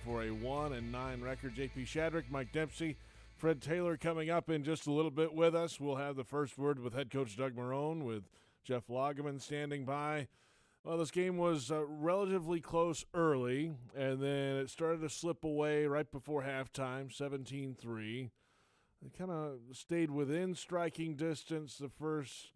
for a 1-9 record. JP Shadrick, Mike Dempsey, Fred Taylor coming up in just a little bit with us. We'll have the first word with head coach Doug Marrone, with Jeff Lageman standing by. Well, this game was relatively close early, and then it started to slip away right before halftime, 17-3. They kind of stayed within striking distance the first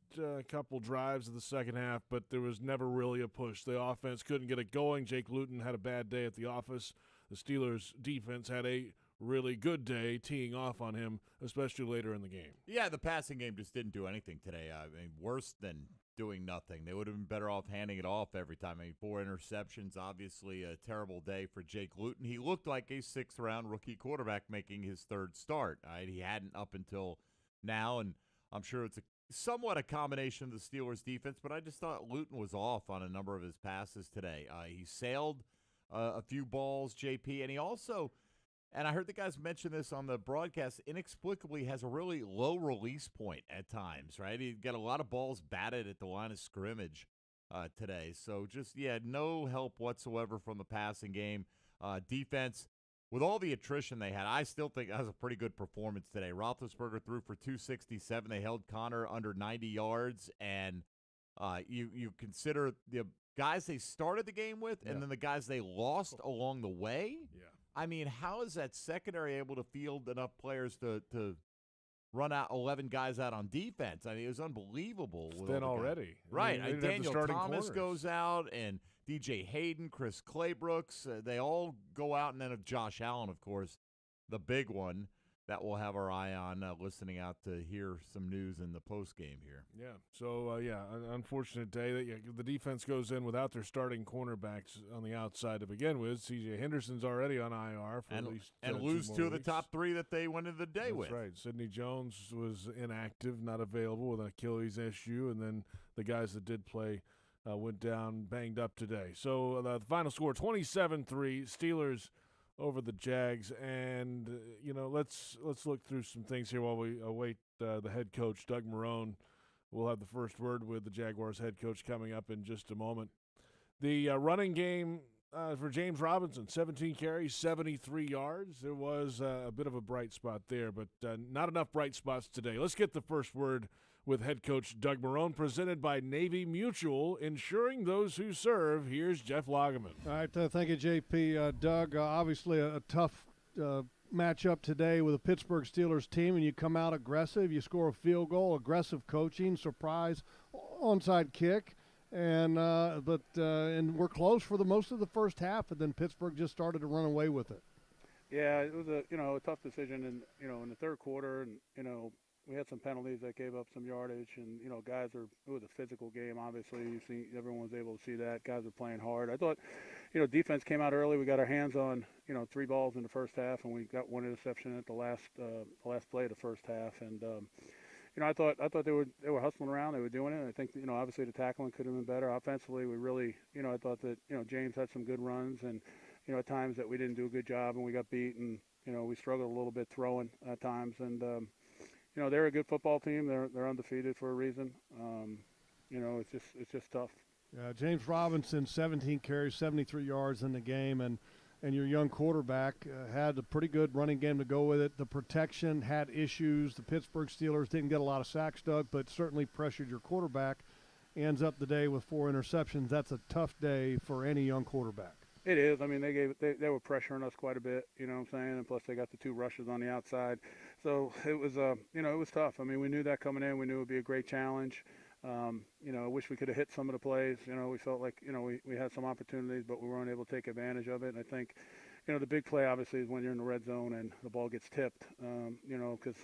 couple drives of the second half, but there was never really a push. The offense couldn't get it going. Jake Luton had a bad day at the office. The Steelers' defense had a really good day teeing off on him, especially later in the game. Yeah, the passing game just didn't do anything today. I mean, worse than doing nothing. They would have been better off handing it off every time. I mean, 4 interceptions, obviously a terrible day for Jake Luton. He looked like a 6th-round rookie quarterback making his 3rd start. He hadn't up until now, and I'm sure it's somewhat a combination of the Steelers' defense, but I just thought Luton was off on a number of his passes today. He sailed a few balls, JP, and he also – and I heard the guys mention this on the broadcast, inexplicably has a really low release point at times, right? He got a lot of balls batted at the line of scrimmage today. So just, no help whatsoever from the passing game. Defense, with all the attrition they had, I still think that was a pretty good performance today. Roethlisberger threw for 267. They held Connor under 90 yards. And you consider the guys they started the game with and then the guys they lost along the way. Yeah. I mean, how is that secondary able to field enough players to run out 11 guys out on defense? I mean, it was unbelievable. Then already. Right. I mean, Daniel Thomas corners. goes out, and DJ Hayden, Chris Claybrooks, they all go out, and then Josh Allen, of course, the big one that we'll have our eye on, listening out to hear some news in the post game here. Yeah. So, an unfortunate day that the defense goes in without their starting cornerbacks on the outside to begin with. C.J. Henderson's already on IR for at least and 2 lose more 2 of the weeks. top 3 that they went into the day with. That's right. Sidney Jones was inactive, not available with an Achilles issue, and then the guys that did play went down banged up today. So the final score, 27-3, Steelers over the Jags, and let's look through some things here while we await the head coach Doug Marrone. We'll have the first word with the Jaguars head coach coming up in just a moment. The running game for James Robinson, 17 carries, 73 yards. There was a bit of a bright spot there, but not enough bright spots today. Let's get the first word with head coach Doug Marrone, presented by Navy Mutual, insuring those who serve. Here's Jeff Lageman. All right, thank you, JP. Doug, obviously a tough matchup today with the Pittsburgh Steelers team, and you come out aggressive, you score a field goal, aggressive coaching, surprise onside kick, and we're close for the most of the first half, and then Pittsburgh just started to run away with it. Yeah, it was a tough decision in the third quarter, and we had some penalties that gave up some yardage, and it was a physical game. Obviously, you see everyone was able to see that guys were playing hard. I thought defense came out early. We got our hands on 3 balls in the first half, and we got 1 interception at the last play of the first half. And I thought they were hustling around. They were doing it. I think obviously the tackling could have been better. Offensively, we really I thought that James had some good runs, and at times that we didn't do a good job and we got beat, and we struggled a little bit throwing at times. And they're a good football team. They're undefeated for a reason. It's just tough. Yeah, James Robinson, 17 carries, 73 yards in the game, and your young quarterback had a pretty good running game to go with it. The protection had issues. The Pittsburgh Steelers didn't get a lot of sacks, Doug, but certainly pressured your quarterback. Ends up the day with 4 interceptions. That's a tough day for any young quarterback. It is. I mean, they were pressuring us quite a bit, you know what I'm saying? And plus they got the 2 rushes on the outside. So it was, it was tough. I mean, we knew that coming in. We knew it would be a great challenge. I wish we could have hit some of the plays. We felt like, we had some opportunities, but we weren't able to take advantage of it. And I think, the big play obviously is when you're in the red zone and the ball gets tipped, because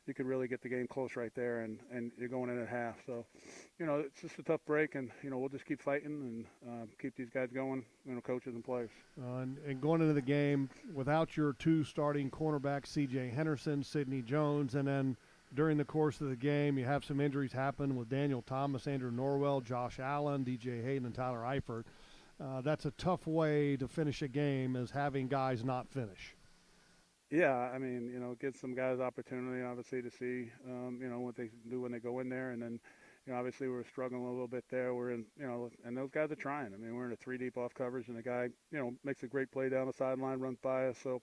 you could really get the game close right there, and you're going in at half. So, it's just a tough break, and, we'll just keep fighting and keep these guys going, coaches and players. And going into the game without your 2 starting cornerbacks, C.J. Henderson, Sidney Jones, and then during the course of the game, you have some injuries happen with Daniel Thomas, Andrew Norwell, Josh Allen, DJ Hayden, and Tyler Eifert. That's a tough way to finish a game, is having guys not finish. Yeah, I mean, it gives some guys opportunity, obviously, to see, what they can do when they go in there. And then, obviously we were struggling a little bit there. We're in, and those guys are trying. I mean, we're in a 3 deep off coverage, and the guy, makes a great play down the sideline, runs by us. So,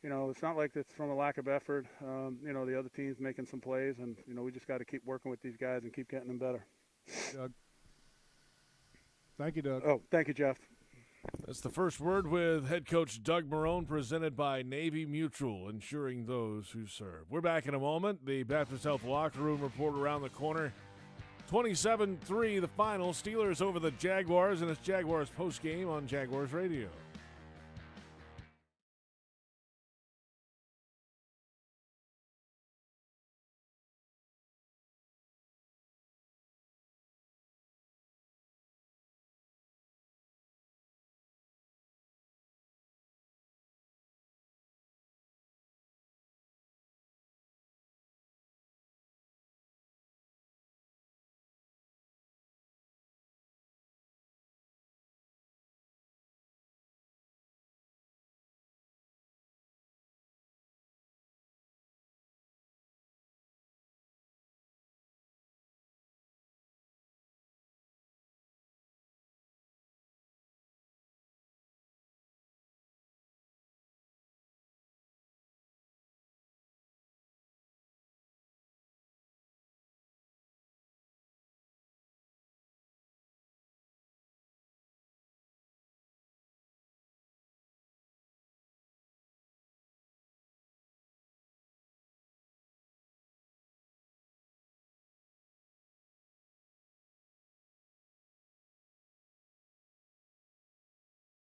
it's not like it's from a lack of effort. The other team's making some plays, and, we just got to keep working with these guys and keep getting them better. Doug. Thank you, Doug. Oh, thank you, Jeff. That's the first word with head coach Doug Marrone, presented by Navy Mutual, insuring those who serve. We're back in a moment. The Baptist Health Locker Room report around the corner. 27-3, the final. Steelers over the Jaguars, and it's Jaguars postgame on Jaguars Radio.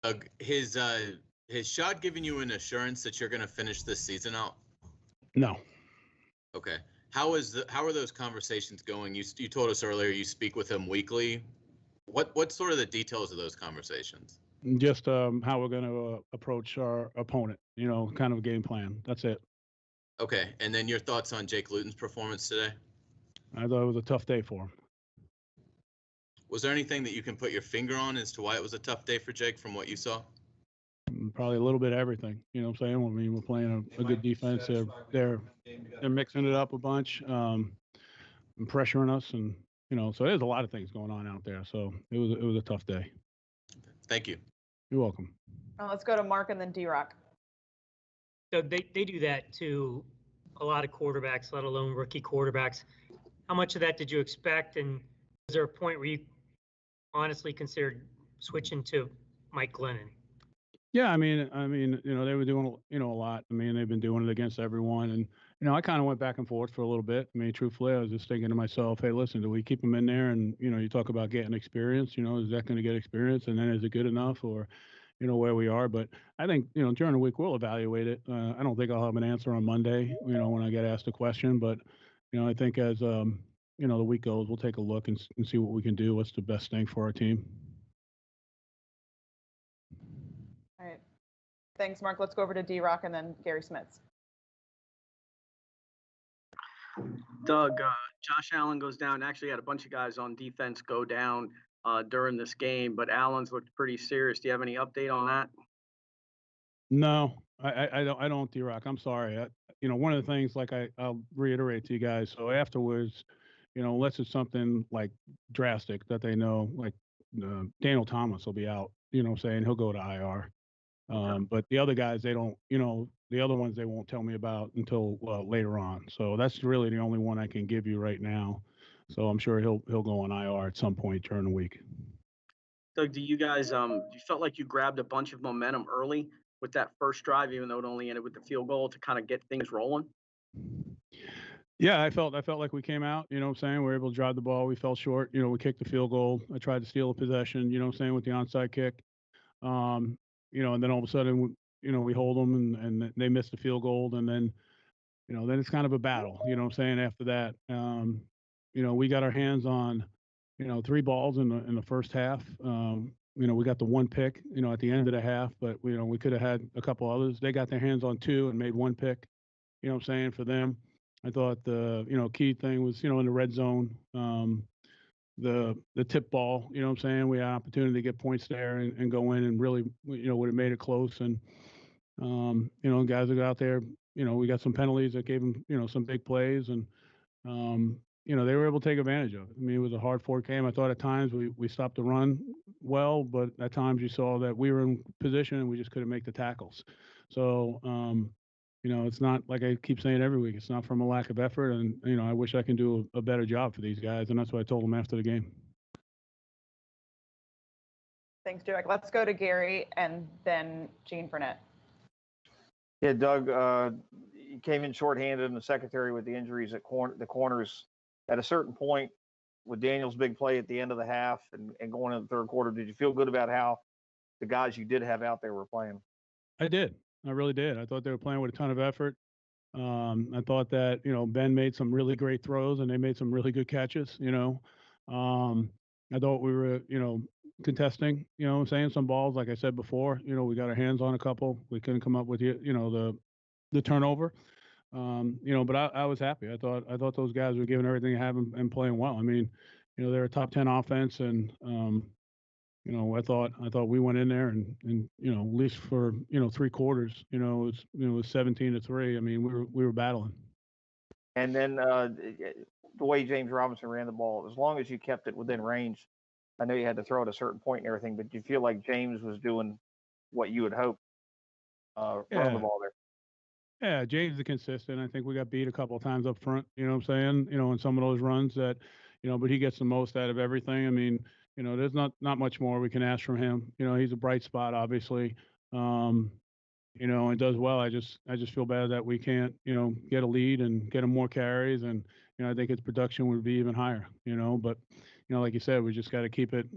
Doug, has Shad given you an assurance that you're going to finish this season out? No. Okay. How are those conversations going? You told us earlier you speak with him weekly. What's sort of the details of those conversations? Just how we're going to approach our opponent, kind of game plan. That's it. Okay. And then your thoughts on Jake Luton's performance today? I thought it was a tough day for him. Was there anything that you can put your finger on as to why it was a tough day for Jake from what you saw? Probably a little bit of everything. You know what I'm saying? I mean, we're playing a good defense. They're mixing it up a bunch, and pressuring us, and so there's a lot of things going on out there. So it was a tough day. Thank you. You're welcome. Well, let's go to Mark and then D-Rock. So they do that to a lot of quarterbacks, let alone rookie quarterbacks. How much of that did you expect? And was there a point where you honestly considered switching to Mike Glennon? Yeah, I mean, they were doing, a lot. I mean, they've been doing it against everyone, and I kind of went back and forth for a little bit. I mean, truthfully, I was just thinking to myself, hey, listen, do we keep him in there? And you talk about getting experience. Is that going to get experience? And then is it good enough, or where we are? But I think during the week we'll evaluate it. I don't think I'll have an answer on Monday. When I get asked a question, but I think as the week goes, we'll take a look and see what we can do. What's the best thing for our team? All right. Thanks, Mark. Let's go over to D-Rock and then Gary Smits. Doug, Josh Allen goes down. Actually had a bunch of guys on defense go down during this game, but Allen's looked pretty serious. Do you have any update on that? No, I don't, D-Rock. I'm sorry. One of the things, like I'll reiterate to you guys. So afterwards, unless it's something like drastic that they know, like Daniel Thomas will be out. Saying he'll go to IR. But the other guys, they don't. The other ones they won't tell me about until later on. So that's really the only one I can give you right now. So I'm sure he'll go on IR at some point during the week. Doug, do you guys you felt like you grabbed a bunch of momentum early with that first drive, even though it only ended with the field goal, to kind of get things rolling? Yeah, I felt like we came out, we were able to drive the ball. We fell short, we kicked the field goal. I tried to steal a possession, with the onside kick. And then all of a sudden, we hold them and they missed the field goal. And then, then it's kind of a battle, after that. We got our hands on, 3 balls in the first half. We got the 1 pick, at the end of the half, but, we could have had a couple others. They got their hands on 2 and made 1 pick, for them. I thought the, key thing was, in the red zone, the tip ball, we had an opportunity to get points there and go in and really, would have made it close. And, guys that got out there, we got some penalties that gave them, some big plays. And, they were able to take advantage of it. I mean, it was a hard-fought game. I thought at times we stopped the run well, but at times you saw that we were in position and we just couldn't make the tackles. So, it's not like I keep saying every week. It's not from a lack of effort, and I wish I can do a better job for these guys, and that's what I told them after the game. Thanks, Derek. Let's go to Gary and then Gene Burnett. Yeah, Doug, you came in shorthanded in the secondary with the injuries at the corners. At a certain point, with Daniel's big play at the end of the half and going into the third quarter, did you feel good about how the guys you did have out there were playing? I did. I really did. I thought they were playing with a ton of effort. I thought that, Ben made some really great throws and they made some really good catches, I thought we were, contesting, some balls, like I said before, we got our hands on a couple. We couldn't come up with, the turnover. But I was happy. I thought those guys were giving everything they have and playing well. I mean, they're a top 10 offense and, I thought we went in there and at least for, 3 quarters, it was 17-3. I mean, we were battling. And then the way James Robinson ran the ball, as long as you kept it within range, I know you had to throw at a certain point and everything, but do you feel like James was doing what you would hope running the ball there? Yeah, James is consistent. I think we got beat a couple of times up front, you know what I'm saying? In some of those runs that, but he gets the most out of everything. I mean, there's not much more we can ask from him. He's a bright spot, obviously. And does well. I just feel bad that we can't, get a lead and get him more carries. And, I think his production would be even higher, but, like you said, we just got to keep it,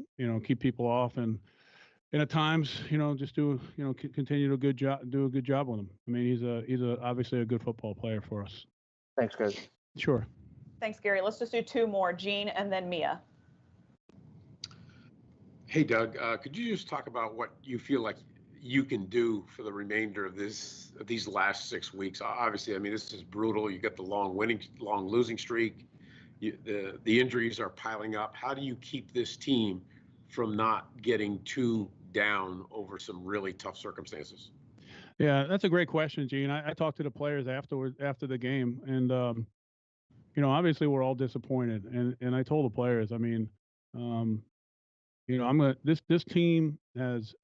keep people off and at times, just continue to do a good job with him. I mean, he's obviously a good football player for us. Thanks, guys. Sure. Thanks, Gary. Let's just do 2 more, Gene and then Mia. Hey, Doug, could you just talk about what you feel like you can do for the remainder of these last 6 weeks? Obviously, I mean, this is brutal. You got the long losing streak. The injuries are piling up. How do you keep this team from not getting too down over some really tough circumstances? Yeah, that's a great question, Gene. I talked to the players after the game, and obviously we're all disappointed. And I told the players, I mean, this team has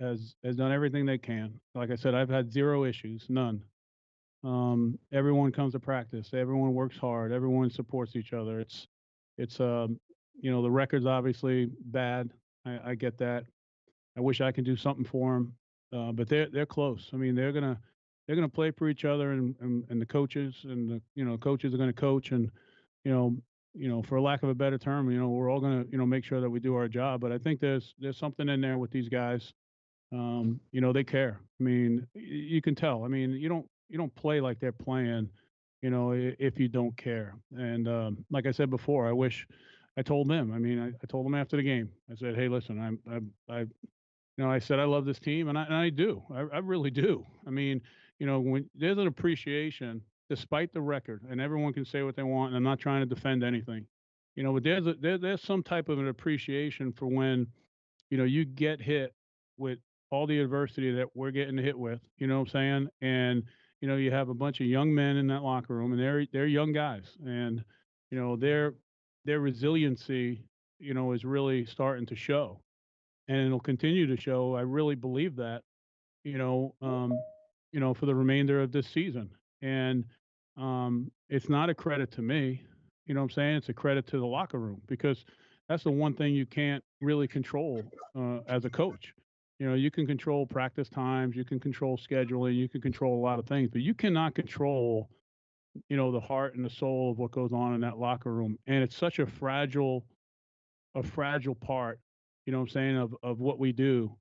done everything they can. Like I said, I've had 0 issues, none. Everyone comes to practice. Everyone works hard. Everyone supports each other. It's the record's obviously bad. I get that. I wish I could do something for them, but they're close. I mean, they're gonna play for each other, and the coaches and the coaches are gonna coach, and for lack of a better term, we're all gonna make sure that we do our job. But I think there's something in there with these guys. They care. I mean, you can tell. I mean, you don't play like they're playing, if you don't care. And like I said before, I told them. I mean, I told them after the game. I said, hey, listen, I said I love this team, and I do. I really do. I mean, when there's an appreciation, despite the record, and everyone can say what they want, and I'm not trying to defend anything, but there's some type of an appreciation for when, you get hit with all the adversity that we're getting hit with, you know what I'm saying? And, you have a bunch of young men in that locker room, and they're young guys, and, their resiliency, is really starting to show, and it'll continue to show. I really believe that, for the remainder of this season. And it's not a credit to me, you know what I'm saying? It's a credit to the locker room, because that's the one thing you can't really control as a coach. You can control practice times, you can control scheduling, you can control a lot of things, but you cannot control, the heart and the soul of what goes on in that locker room. And it's such a fragile part, what I'm saying, of what we do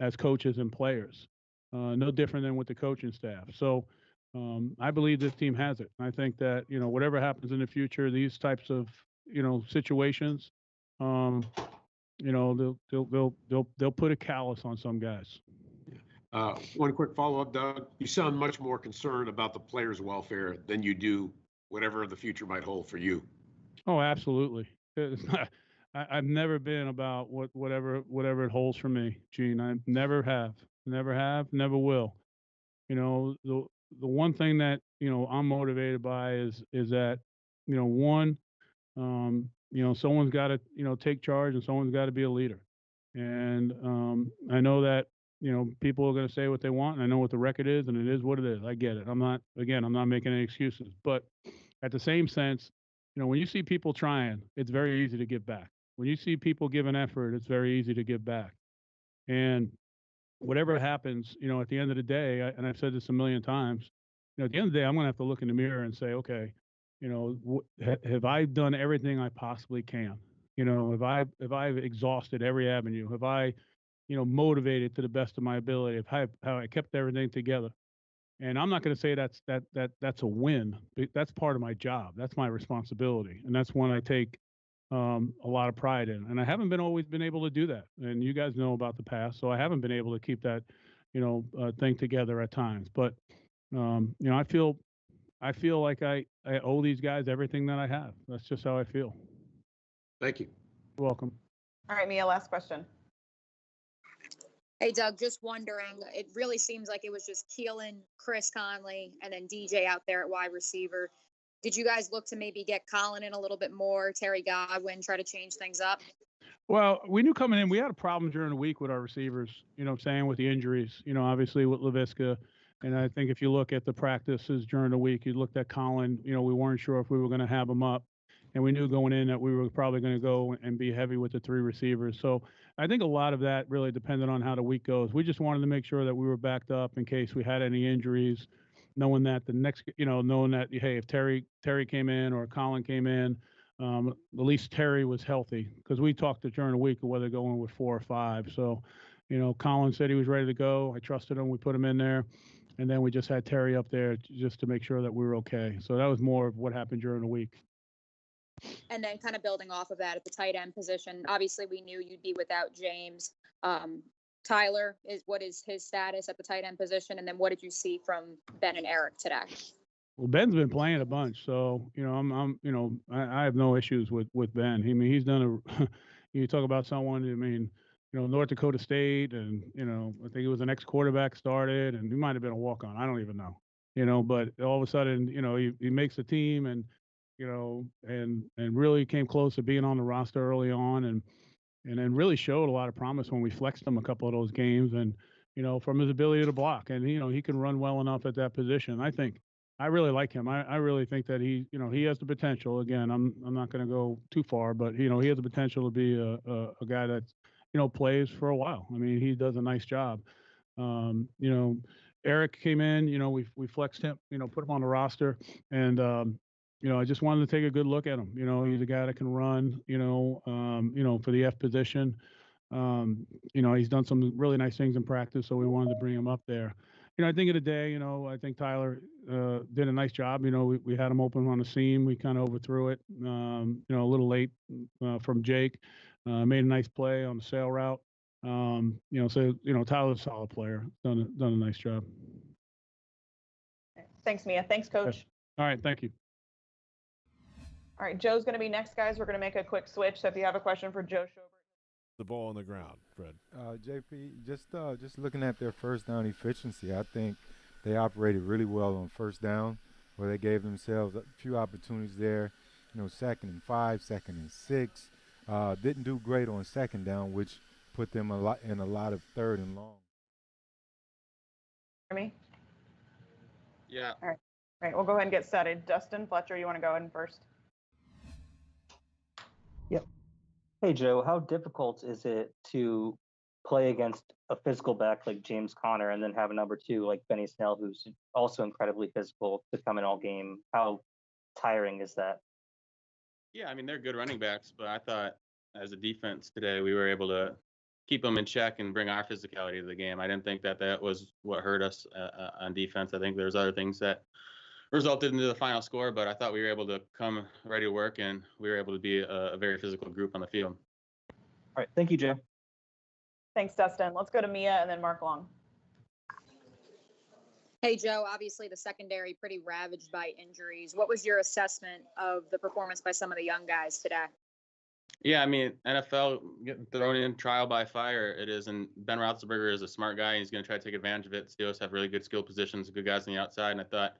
as coaches and players. No different than with the coaching staff. So I believe this team has it. I think that, whatever happens in the future, these types of, situations, they'll put a callus on some guys. One quick follow-up, Doug. You sound much more concerned about the players' welfare than you do whatever the future might hold for you. Oh, absolutely. It's not, I've never been about whatever it holds for me, Gene. I never have, never will. The one thing that I'm motivated by is that one, Someone's got to, take charge, and someone's got to be a leader. And I know that, people are going to say what they want, and I know what the record is, and it is what it is. I get it. I'm not making any excuses. But at the same sense, when you see people trying, it's very easy to give back. When you see people giving effort, it's very easy to give back. And whatever happens, at the end of the day, and I've said this a million times, at the end of the day, I'm going to have to look in the mirror and say, okay, have I done everything I possibly can? Have I've exhausted every avenue? Have I, motivated to the best of my ability? Have how I kept everything together? And I'm not going to say that's a win. That's part of my job. That's my responsibility, and that's one I take a lot of pride in. And I haven't always been able to do that. And you guys know about the past, so I haven't been able to keep that, thing together at times. But I feel like I owe these guys everything that I have. That's just how I feel. Thank you. You're welcome. All right, Mia, last question. Hey, Doug, just wondering, it really seems like it was just Keelan, Chris Conley, and then DJ out there at wide receiver. Did you guys look to maybe get Colin in a little bit more, Terry Godwin, try to change things up? Well, we knew coming in, we had a problem during the week with our receivers, with the injuries, obviously with LaVisca. And I think if you look at the practices during the week, you looked at Colin, we weren't sure if we were going to have him up. And we knew going in that we were probably going to go and be heavy with the three receivers. So I think a lot of that really depended on how the week goes. We just wanted to make sure that we were backed up in case we had any injuries, knowing that hey, if Terry came in or Colin came in, at least Terry was healthy, because we talked during the week of whether going with 4 or 5. So, Colin said he was ready to go. I trusted him. We put him in there. And then we just had Terry up there just to make sure that we were okay. So that was more of what happened during the week. And then kind of building off of that at the tight end position, obviously we knew you'd be without James. Tyler, what is his status at the tight end position? And then what did you see from Ben and Eric today? Well, Ben's been playing a bunch, so I have no issues with Ben. I mean, he's done you talk about someone. I mean, North Dakota State, and I think it was an ex-quarterback started, and he might have been a walk-on. I don't even know, but all of a sudden, he makes the team, and and really came close to being on the roster early on, and then really showed a lot of promise when we flexed him a couple of those games, and from his ability to block, and he can run well enough at that position. I really like him. I really think that he has the potential. Again, I'm not going to go too far, but he has the potential to be a guy that plays for a while. I mean, he does a nice job. Eric came in. We flexed him. Put him on the roster, and I just wanted to take a good look at him. He's a guy that can run. For the F position. He's done some really nice things in practice, so we wanted to bring him up there. I think of the day, I think Tyler did a nice job. We had him open on the seam. We kind of overthrew it, a little late from Jake. Made a nice play on the sail route. Tyler's a solid player. Done a nice job. Thanks, Mia. Thanks, Coach. All right, thank you. All right, Joe's going to be next, guys. We're going to make a quick switch. So if you have a question for Joe Schobert. The ball on the ground, Fred. JP, just looking at their first down efficiency, I think they operated really well on first down, where they gave themselves a few opportunities there. 2nd and 5, 2nd and 6. Didn't do great on second down, which put them in a lot of 3rd and long. Hear me? Yeah. All right, we'll go ahead and get started. Dustin Fletcher, you want to go ahead first? Yep. Hey, Joe, how difficult is it to play against a physical back like James Conner and then have a number 2 like Benny Snell, who's also incredibly physical, to come in all game? How tiring is that? Yeah, I mean, they're good running backs, but I thought as a defense today, we were able to keep them in check and bring our physicality to the game. I didn't think that was what hurt us on defense. I think there's other things that resulted into the final score, but I thought we were able to come ready to work, and we were able to be a very physical group on the field. All right. Thank you, Joe. Thanks, Dustin. Let's go to Mia and then Mark Long. Hey, Joe, obviously the secondary pretty ravaged by injuries. What was your assessment of the performance by some of the young guys today? Yeah, I mean, NFL getting thrown in trial by fire. It is, and Ben Roethlisberger is a smart guy, and he's going to try to take advantage of it. Steelers have really good skill positions, good guys on the outside, and I thought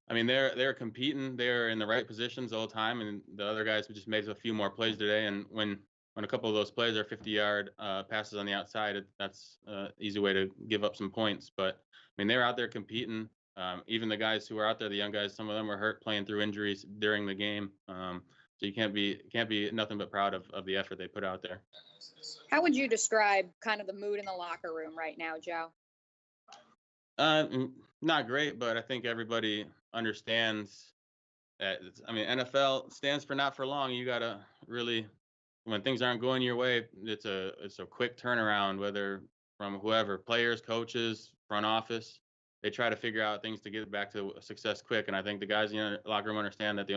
I mean, they're competing. They're in the right positions all the time, and the other guys just made a few more plays today. And when a couple of those plays are 50-yard passes on the outside, that's an easy way to give up some points. But I mean, they're out there competing. Even the guys who are out there, the young guys, some of them were hurt playing through injuries during the game. So you can't be nothing but proud of the effort they put out there. How would you describe kind of the mood in the locker room right now, Joe? Not great, but I think everybody understands that. I mean, NFL stands for not for long. You gotta really, when things aren't going your way, it's a quick turnaround. Whether from whoever, players, coaches, front office, they try to figure out things to get back to success quick. And I think the guys in the locker room understand that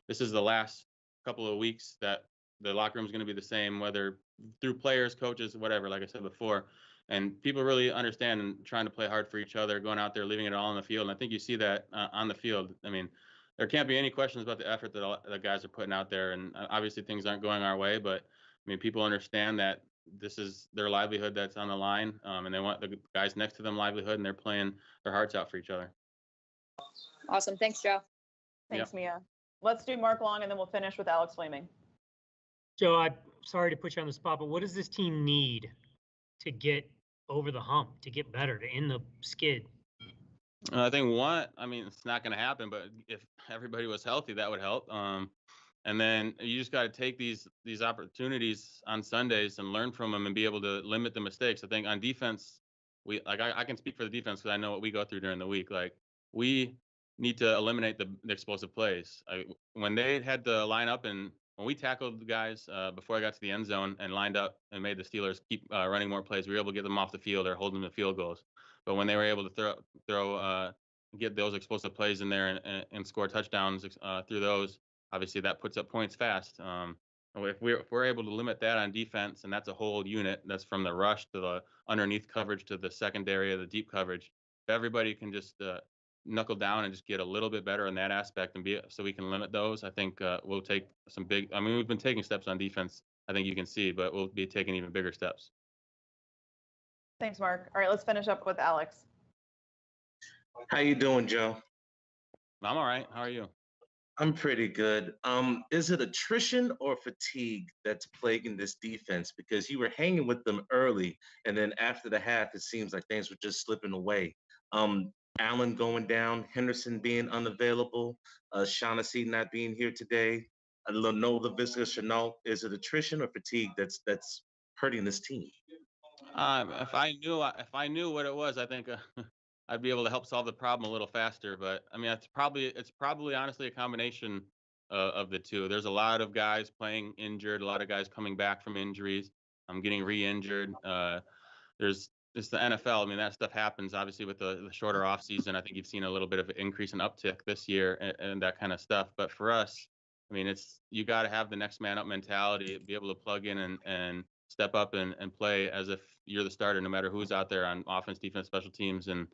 this is the last couple of weeks that the locker room is going to be the same, whether through players, coaches, whatever. Like I said before. And people really understand and trying to play hard for each other, going out there, leaving it all on the field. And I think you see that on the field. I mean, there can't be any questions about the effort that the guys are putting out there. And obviously things aren't going our way, but I mean, people understand that this is their livelihood that's on the line, and they want the guys next to them livelihood, and they're playing their hearts out for each other. Awesome. Thanks, Joe. Thanks, Mia. Let's do Mark Long, and then we'll finish with Alex Fleming. Joe, I'm sorry to put you on the spot, but what does this team need to get over the hump, to get better, to end the skid? I think it's not going to happen, but if everybody was healthy, that would help. And then you just got to take these opportunities on Sundays and learn from them and be able to limit the mistakes. I think on defense, I can speak for the defense because I know what we go through during the week. Like, we need to eliminate the explosive plays. When they had to line up and when we tackled the guys before I got to the end zone and lined up and made the Steelers keep running more plays, we were able to get them off the field or hold them to field goals. But when they were able to get those explosive plays in there and score touchdowns through those, obviously that puts up points fast. If we're able to limit that on defense, and that's a whole unit, that's from the rush to the underneath coverage to the secondary, the deep coverage. If everybody can just knuckle down and just get a little bit better in that aspect and so we can limit those, I think we'll take some big. I mean, we've been taking steps on defense, I think you can see, but we'll be taking even bigger steps. Thanks, Mark. All right, let's finish up with Alex. How you doing, Joe? I'm all right. How are you? I'm pretty good. Is it attrition or fatigue that's plaguing this defense? Because you were hanging with them early, and then after the half, it seems like things were just slipping away. Allen going down, Henderson being unavailable, Shaughnessy not being here today, Lenola Visca-Chenault. Is it attrition or fatigue that's hurting this team? If I knew what it was, I think I'd be able to help solve the problem a little faster. But I mean, it's probably honestly a combination of the two. There's a lot of guys playing injured, a lot of guys coming back from injuries. I'm getting re-injured. It's the NFL. I mean, that stuff happens obviously with the shorter off season. I think you've seen a little bit of an increase in uptick this year and that kind of stuff. But for us, I mean, you got to have the next man up mentality, be able to plug in and step up and play as if you're the starter, no matter who's out there on offense, defense, special teams. And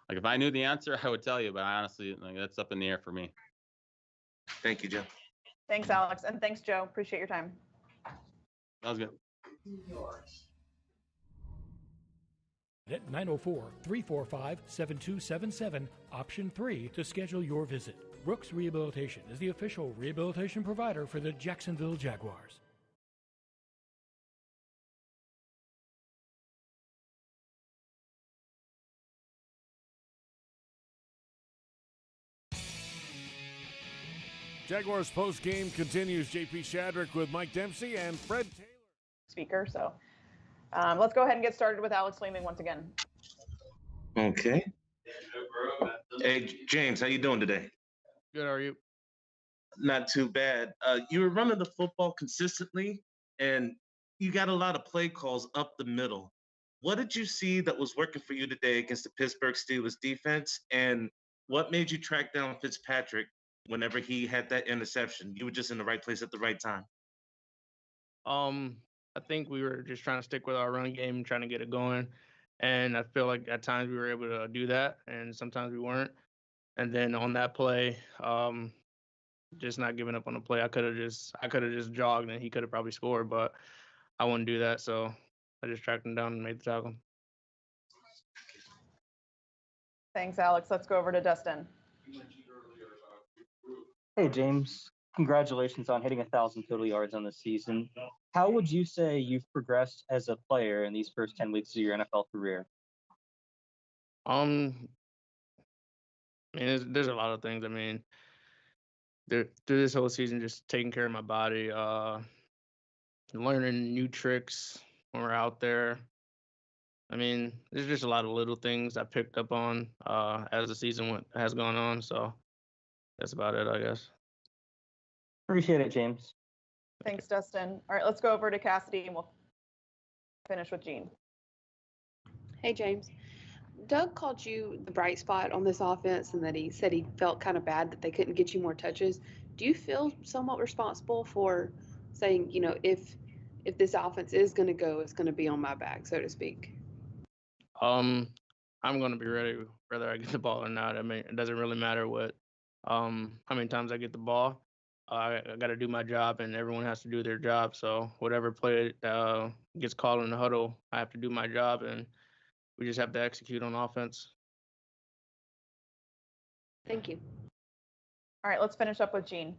like, if I knew the answer, I would tell you, but honestly, that's up in the air for me. Thank you, Joe. Thanks, Alex. And thanks, Joe. Appreciate your time. That was good. At 904-345-7277, option 3 to schedule your visit. Brooks Rehabilitation is the official rehabilitation provider for the Jacksonville Jaguars. Jaguars postgame continues. JP Shadrick with Mike Dempsey and Fred Taylor. Speaker, so let's go ahead and get started with Alex Fleming once again. Okay. Hey, James, how you doing today? Good, how are you? Not too bad. You were running the football consistently, and you got a lot of play calls up the middle. What did you see that was working for you today against the Pittsburgh Steelers defense, and what made you track down Fitzpatrick whenever he had that interception? You were just in the right place at the right time. I think we were just trying to stick with our run game and trying to get it going. And I feel like at times we were able to do that, and sometimes we weren't. And then on that play, just not giving up on the play. I could have just jogged and he could have probably scored, but I wouldn't do that. So I just tracked him down and made the tackle. Thanks, Alex. Let's go over to Dustin. Hey, James. Congratulations on hitting 1,000 total yards on the season. How would you say you've progressed as a player in these first 10 weeks of your NFL career? I mean, there's a lot of things. I mean, through this whole season, just taking care of my body, learning new tricks when we're out there. I mean, there's just a lot of little things I picked up on as the season has gone on. So that's about it, I guess. Appreciate it, James. Thanks, Dustin. All right, let's go over to Cassidy and we'll finish with Gene. Hey, James. Doug called you the bright spot on this offense and that he said he felt kind of bad that they couldn't get you more touches. Do you feel somewhat responsible for saying, if this offense is going to go, it's going to be on my back, so to speak? I'm going to be ready whether I get the ball or not. I mean, it doesn't really matter how many times I get the ball. I got to do my job, and everyone has to do their job. So whatever play gets called in the huddle, I have to do my job, and we just have to execute on offense. Thank you. All right, let's finish up with Gene.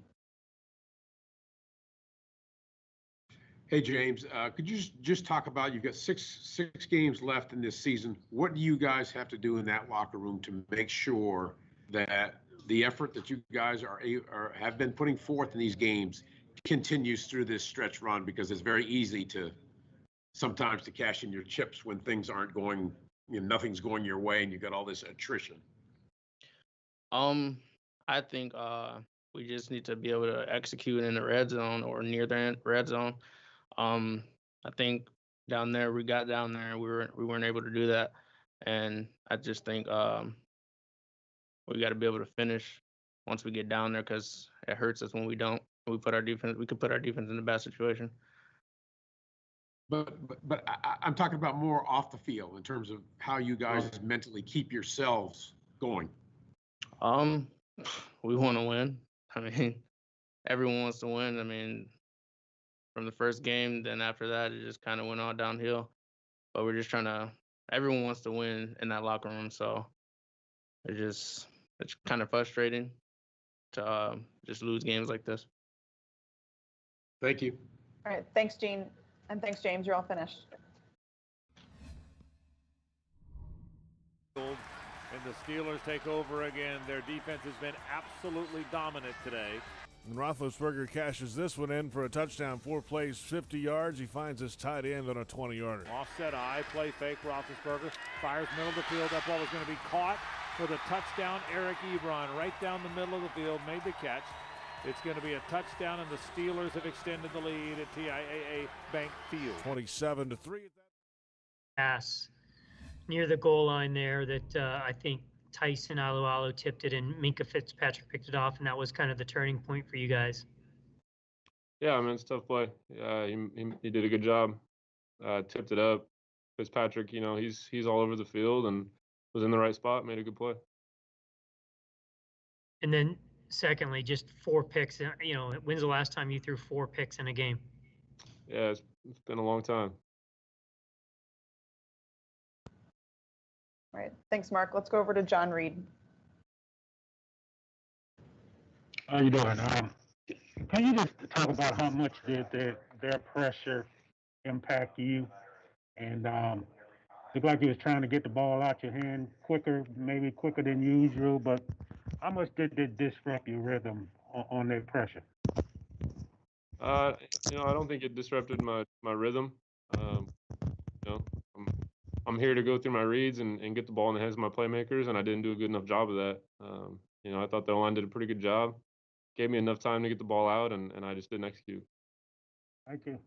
Hey, James, could you just talk about, you've got six games left in this season. What do you guys have to do in that locker room to make sure that the effort that you guys have been putting forth in these games continues through this stretch run? Because it's very easy sometimes to cash in your chips when things aren't going, nothing's going your way and you got all this attrition. I think we just need to be able to execute in the red zone or near the red zone. I think we got down there and we weren't able to do that. And I just think we got to be able to finish once we get down there, because it hurts us when we don't. We could put our defense in a bad situation. But I'm talking about more off the field in terms of how you guys mentally keep yourselves going. We want to win. I mean, everyone wants to win. I mean, from the first game, then after that, it just kind of went all downhill. But we're just everyone wants to win in that locker room. So it's kind of frustrating to just lose games like this. Thank you. All right, thanks, Gene. And thanks, James. You're all finished. And the Steelers take over again. Their defense has been absolutely dominant today. And Roethlisberger cashes this one in for a touchdown. 4 plays, 50 yards. He finds his tight end on a 20-yarder. Offset eye, play fake. Roethlisberger fires middle of the field. That ball is going to be caught for the touchdown. Eric Ebron right down the middle of the field made the catch. It's going to be a touchdown, and the Steelers have extended the lead at TIAA Bank Field. 27-3. Pass near the goal line there that I think Tyson Alualu tipped it, and Minka Fitzpatrick picked it off, and that was kind of the turning point for you guys. Yeah, I mean, it's a tough play. He did a good job. Tipped it up. Fitzpatrick, he's all over the field and was in the right spot, made a good play. And then secondly, just 4 picks. When's the last time you threw 4 picks in a game? Yeah, it's been a long time. All right, thanks, Mark. Let's go over to John Reed. How you doing? Can you just talk about how much did their pressure impact you? And looked like you was trying to get the ball out your hand quicker, maybe quicker than usual, but how much did it disrupt your rhythm on their pressure? I don't think it disrupted my rhythm. I'm here to go through my reads and get the ball in the hands of my playmakers, and I didn't do a good enough job of that. I thought the O-line did a pretty good job. Gave me enough time to get the ball out, and I just didn't execute. Thank you.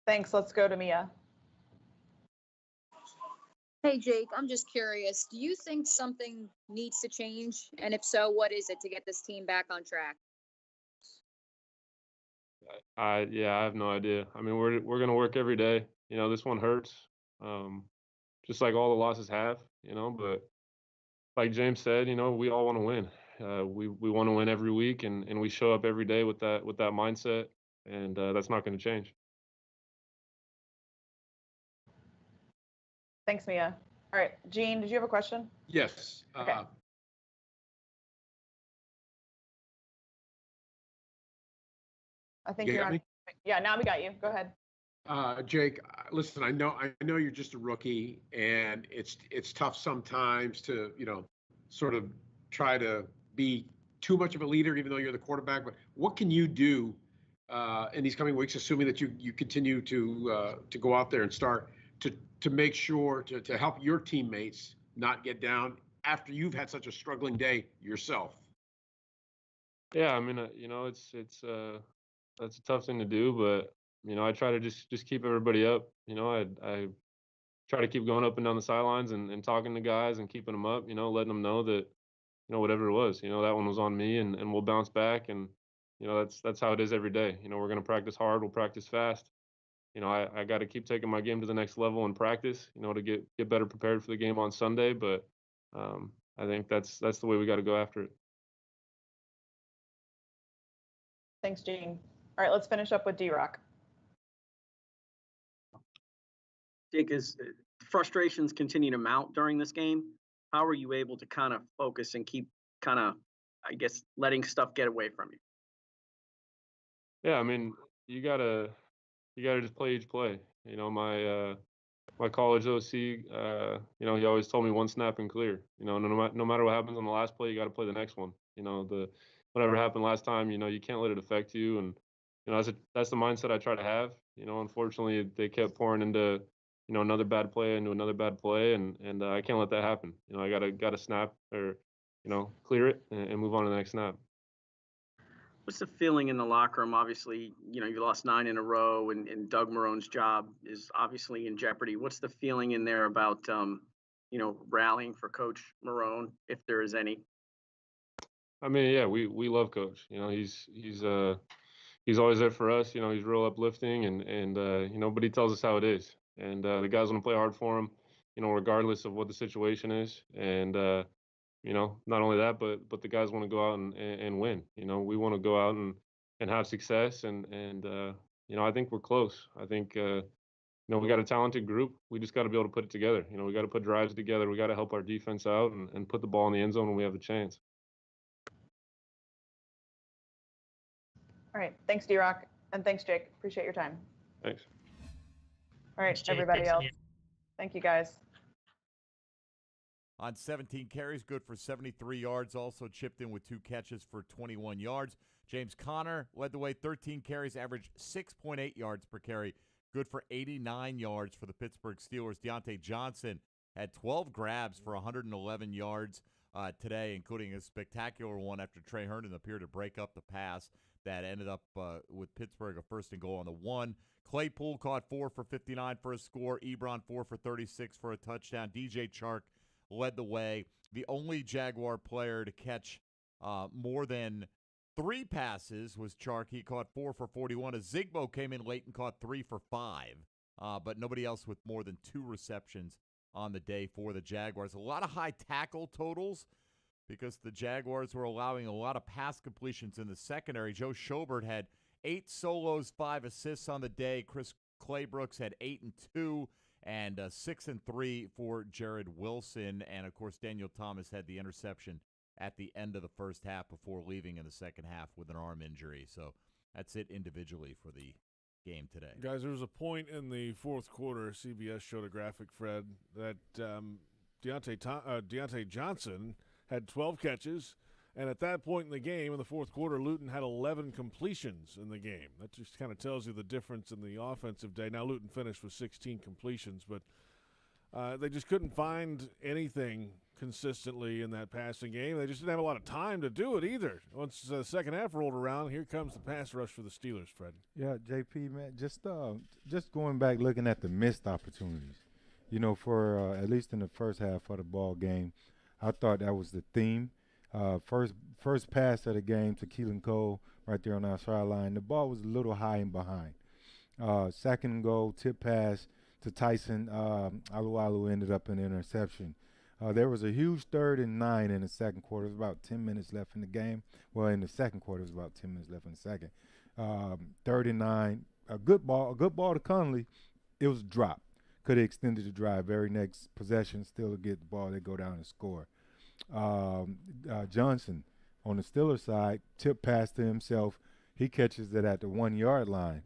Thanks. Let's go to Mia. Hey, Jake, I'm just curious. Do you think something needs to change? And if so, what is it to get this team back on track? I have no idea. I mean, we're going to work every day. This one hurts, just like all the losses have, but like James said, we all want to win. We want to win every week, and we show up every day with that mindset, and that's not going to change. Thanks, Mia. All right, Gene, did you have a question? Yes. Okay. I think You you're got on. me? Yeah, now we got you. Go ahead. Jake, listen, I know you're just a rookie, and it's tough sometimes to, sort of try to be too much of a leader, even though you're the quarterback. But what can you do in these coming weeks, assuming that you continue to go out there and start to make sure to help your teammates not get down after you've had such a struggling day yourself? Yeah, I mean, that's a tough thing to do, but I try to just keep everybody up. I try to keep going up and down the sidelines and talking to guys and keeping them up. Letting them know that whatever it was, that one was on me, and we'll bounce back. And that's how it is every day. We're gonna practice hard. We'll practice fast. I got to keep taking my game to the next level in practice. To get better prepared for the game on Sunday. But I think that's the way we got to go after it. Thanks, Gene. All right, let's finish up with D-Rock. Jake, as frustrations continue to mount during this game, how are you able to kind of focus and keep kind of, I guess, letting stuff get away from you? Yeah, I mean, you gotta just play each play. My college OC, he always told me one snap and clear. No matter what happens on the last play, you got to play the next one. Whatever happened last time, you can't let it affect you. And that's the mindset I try to have. Unfortunately, they kept pouring into another bad play into another bad play, and I can't let that happen. I gotta snap or clear it and move on to the next snap. What's the feeling in the locker room? Obviously, you lost 9 in a row, and Doug Marrone's job is obviously in jeopardy. What's the feeling in there about, rallying for Coach Marrone, if there is any? I mean, yeah, we love Coach. He's always there for us. He's real uplifting, and but he tells us how it is, and the guys want to play hard for him, regardless of what the situation is. And not only that, but the guys want to go out and win. We want to go out and have success, and I think we're close. I think we got a talented group. We just got to be able to put it together. We got to put drives together. We got to help our defense out and put the ball in the end zone when we have a chance. All right, thanks, D-Rock, and thanks, Jake. Appreciate your time. Thanks. All right, Thanks, Jake. everybody Thanks, else. Ian. Thank you, guys. On 17 carries, good for 73 yards. Also chipped in with 2 catches for 21 yards. James Conner led the way, 13 carries, averaged 6.8 yards per carry. Good for 89 yards for the Pittsburgh Steelers. Deontay Johnson had 12 grabs for 111 yards today, including a spectacular one after Trey Herndon appeared to break up the pass that ended up with Pittsburgh a first and goal on the 1. Claypool caught 4 for 59 for a score. Ebron 4 for 36 for a touchdown. DJ Chark led the way. The only Jaguar player to catch more than 3 passes was Chark. He caught 4 for 41. Zigbo came in late and caught 3 for 5, but nobody else with more than 2 receptions on the day for the Jaguars. A lot of high tackle totals because the Jaguars were allowing a lot of pass completions in the secondary. Joe Schobert had 8 solos, 5 assists on the day. Chris Claybrooks had 8 and 2. And 6 and 3 for Jared Wilson. And, of course, Daniel Thomas had the interception at the end of the first half before leaving in the second half with an arm injury. So that's it individually for the game today. Guys, there was a point in the fourth quarter, CBS showed a graphic, Fred, that Deontay Johnson had 12 catches. And at that point in the game, in the fourth quarter, Luton had 11 completions in the game. That just kind of tells you the difference in the offensive day. Now, Luton finished with 16 completions, but they just couldn't find anything consistently in that passing game. They just didn't have a lot of time to do it either. Once the second half rolled around, here comes the pass rush for the Steelers, Fred. Yeah, JP, man, just going back looking at the missed opportunities. For at least in the first half of the ball game, I thought that was the theme. First pass of the game to Keelan Cole right there on our sideline. The ball was a little high and behind. Second and goal, tip pass to Tyson. Alualu ended up in an interception. There was a huge 3rd and 9 in the second quarter. There was about 10 minutes left in the game. Well, in the second quarter, it was about 10 minutes left in the second. 3rd and 9, a good ball to Conley. It was dropped. Could have extended the drive. Very next possession, still to get the ball, they go down and score. Johnson on the Steelers side, tip pass to himself. he catches it at the 1 yard line.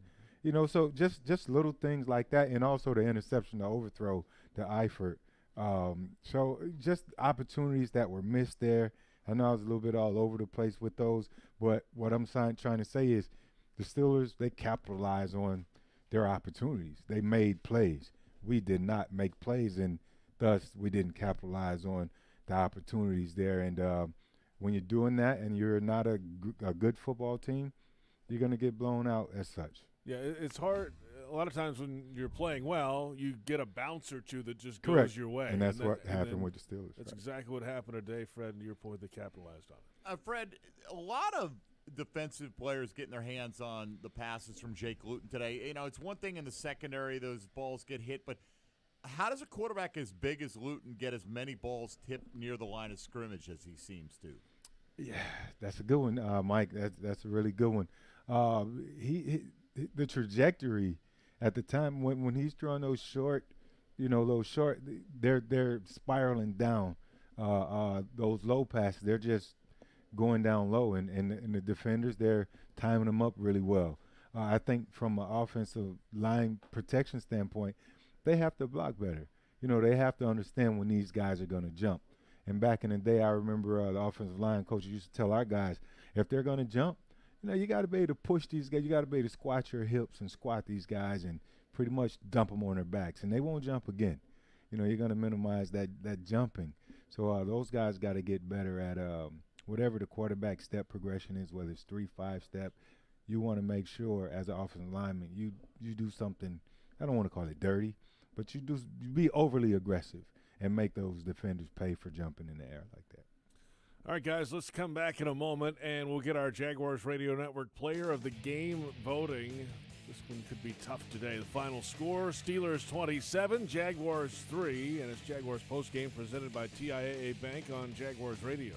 So just little things like that, and also the interception, the overthrow to Eifert. So just opportunities that were missed there. I know I was a little bit all over the place with those, but what I'm trying to say is the Steelers, they capitalize on their opportunities. They made plays. We did not make plays, and thus we didn't capitalize on the opportunities there. And when you're doing that and you're not a good football team, you're going to get blown out as such. Yeah, it's hard. A lot of times when you're playing well, you get a bounce or two that just Correct. goes your way. And that's what happened with the Steelers. That's right. exactly what happened today, Fred, and to your point, they capitalized on it. Fred, a lot of defensive players getting their hands on the passes from Jake Luton today. It's one thing in the secondary, those balls get hit, but how does a quarterback as big as Luton get as many balls tipped near the line of scrimmage as he seems to? Yeah, that's a good one, Mike. That's a really good one. The trajectory at the time when he's throwing those short, they're spiraling down. Those low passes, they're just going down low, and the defenders, they're timing them up really well. I think from an offensive line protection standpoint, they have to block better. They have to understand when these guys are going to jump. And back in the day, I remember the offensive line coaches used to tell our guys, if they're going to jump, you got to be able to push these guys. You got to be able to squat your hips and squat these guys and pretty much dump them on their backs, and they won't jump again. You're going to minimize that jumping. So those guys got to get better at whatever the quarterback step progression is, whether it's 3-5 step. You want to make sure as an offensive lineman you do something, I don't want to call it dirty, but you be overly aggressive and make those defenders pay for jumping in the air like that. All right, guys, let's come back in a moment, and we'll get our Jaguars Radio Network Player of the Game voting. This one could be tough today. The final score, Steelers 27, Jaguars 3, and it's Jaguars Postgame presented by TIAA Bank on Jaguars Radio.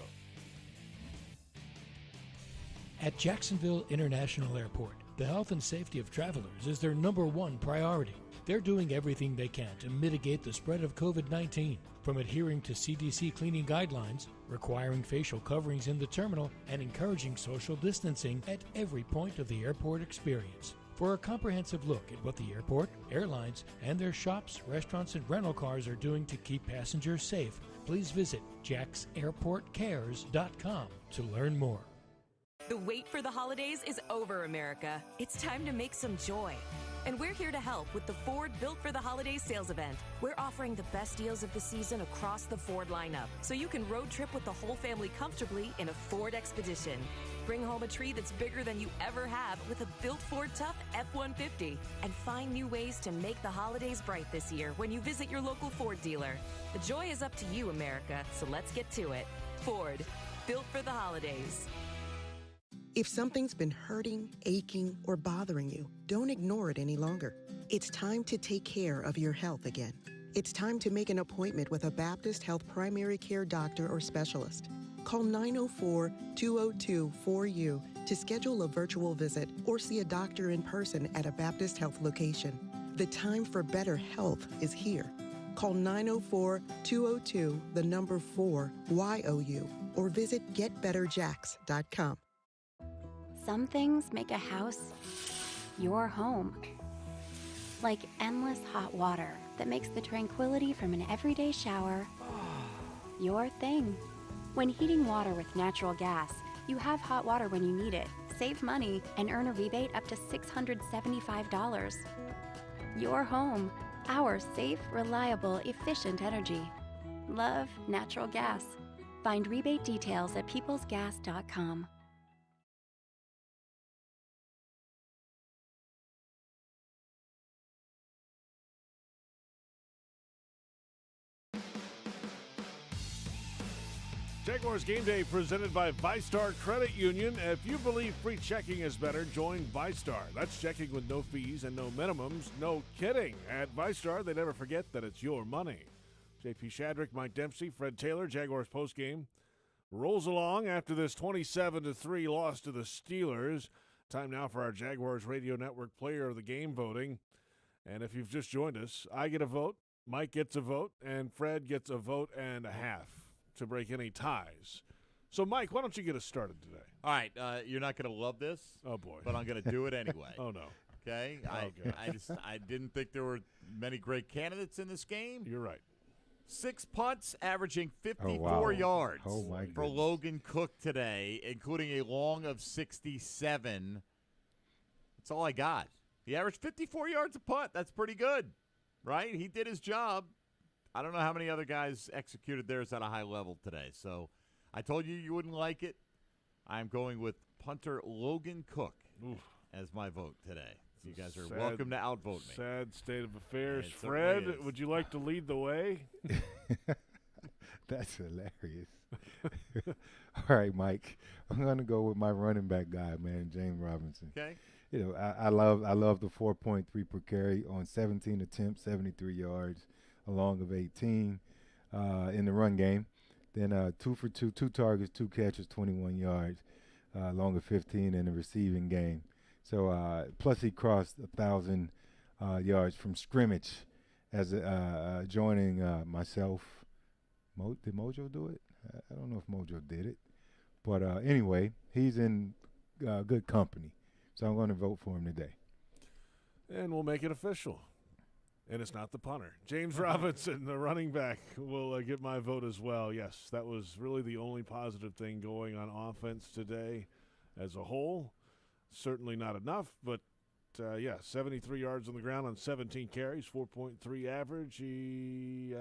At Jacksonville International Airport, the health and safety of travelers is their #1 priority. They're doing everything they can to mitigate the spread of COVID-19, from adhering to CDC cleaning guidelines, requiring facial coverings in the terminal, and encouraging social distancing at every point of the airport experience. For a comprehensive look at what the airport, airlines, and their shops, restaurants, and rental cars are doing to keep passengers safe, please visit jacksairportcares.com to learn more. The wait for the holidays is over, America. It's time to make some joy. And we're here to help with the Ford Built for the Holidays sales event. We're offering the best deals of the season across the Ford lineup, so you can road trip with the whole family comfortably in a Ford Expedition. Bring home a tree that's bigger than you ever have with a built Ford Tough F-150. And find new ways to make the holidays bright this year when you visit your local Ford dealer. The joy is up to you, America, so let's get to it. Ford, built for the holidays. If something's been hurting, aching, or bothering you, don't ignore it any longer. It's time to take care of your health again. It's time to make an appointment with a Baptist Health primary care doctor or specialist. Call 904-202-4U to schedule a virtual visit or see a doctor in person at a Baptist Health location. The time for better health is here. Call 904-202-4YOU or visit getbetterjacks.com. Some things make a house your home. Like endless hot water that makes the tranquility from an everyday shower your thing. When heating water with natural gas, you have hot water when you need it, save money, and earn a rebate up to $675. Your home, our safe, reliable, efficient energy. Love natural gas. Find rebate details at peoplesgas.com. Jaguars Game Day presented by VyStar Credit Union. If you believe free checking is better, join VyStar. That's checking with no fees and no minimums. No kidding. At VyStar, they never forget that it's your money. JP Shadrick, Mike Dempsey, Fred Taylor, Jaguars postgame rolls along after this 27-3 loss to the Steelers. Time now for our Jaguars Radio Network Player of the Game voting. And if you've just joined us, I get a vote, Mike gets a vote, and Fred gets a vote and a half to break any ties. So, Mike, why don't you get us started today? All right, you're not going to love this. Oh, boy. But I'm going to do it anyway. Oh, no. Okay? I didn't think there were many great candidates in this game. You're right. 6 punts, averaging 54 yards for Logan Cook today, including a long of 67. That's all I got. He averaged 54 yards a punt. That's pretty good, right? He did his job. I don't know how many other guys executed theirs at a high level today. So I told you wouldn't like it. I'm going with punter Logan Cook as my vote today. You guys are welcome to outvote me. Sad state of affairs. It Fred, certainly is. would you like to lead the way? That's hilarious. All right, Mike. I'm going to go with my running back guy, man, James Robinson. Okay. You know, I love the 4.3 per carry on 17 attempts, 73 yards, a long of 18 in the run game. Then 2 for 2, 2 targets, 2 catches, 21 yards, long of 15 in the receiving game. So plus he crossed 1,000 yards from scrimmage as joining myself. Did Mojo do it? I don't know if Mojo did it. But anyway, he's in good company. So I'm going to vote for him today. And we'll make it official. And it's not the punter. James Robinson, the running back, will get my vote as well. Yes, that was really the only positive thing going on offense today as a whole. Certainly not enough, but, 73 yards on the ground on 17 carries, 4.3 average. He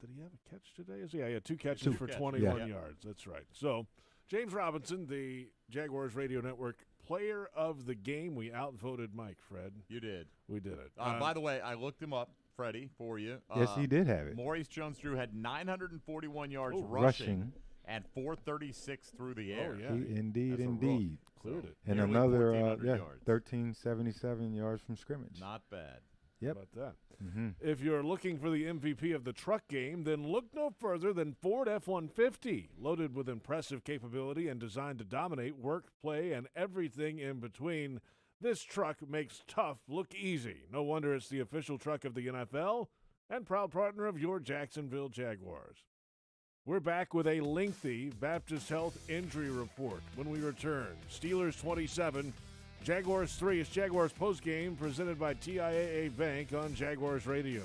did he have a catch today? Yeah, he had 2 catches for 21 yards. That's right. So, James Robinson, the Jaguars Radio Network Player of the Game. We outvoted Mike, Fred. You did. We did it. By the way, I looked him up, Freddie, for you. Yes, he did have it. Maurice Jones-Drew had 941 yards rushing and 436 through the air. Oh, yeah. Indeed. Cleared it. And Nearly another 1,400 yards. 1377 yards from scrimmage. Not bad. Yep. How about that? Mm-hmm. If you're looking for the MVP of the truck game, then look no further than Ford F-150. Loaded with impressive capability and designed to dominate work, play, and everything in between, this truck makes tough look easy. No wonder it's the official truck of the NFL and proud partner of your Jacksonville Jaguars. We're back with a lengthy Baptist Health injury report when we return. Steelers 27, Jaguars 3. It's Jaguars Postgame presented by TIAA Bank on Jaguars Radio.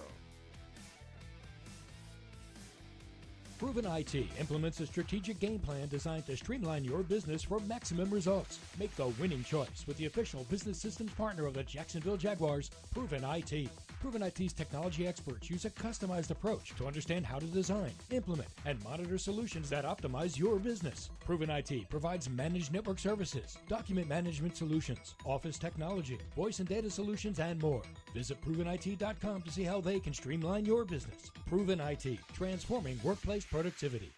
Proven IT implements a strategic game plan designed to streamline your business for maximum results. Make the winning choice with the official business systems partner of the Jacksonville Jaguars, Proven IT. Proven IT's technology experts use a customized approach to understand how to design, implement, and monitor solutions that optimize your business. Proven IT provides managed network services, document management solutions, office technology, voice and data solutions, and more. Visit ProvenIT.com to see how they can streamline your business. Proven IT, transforming workplace productivity.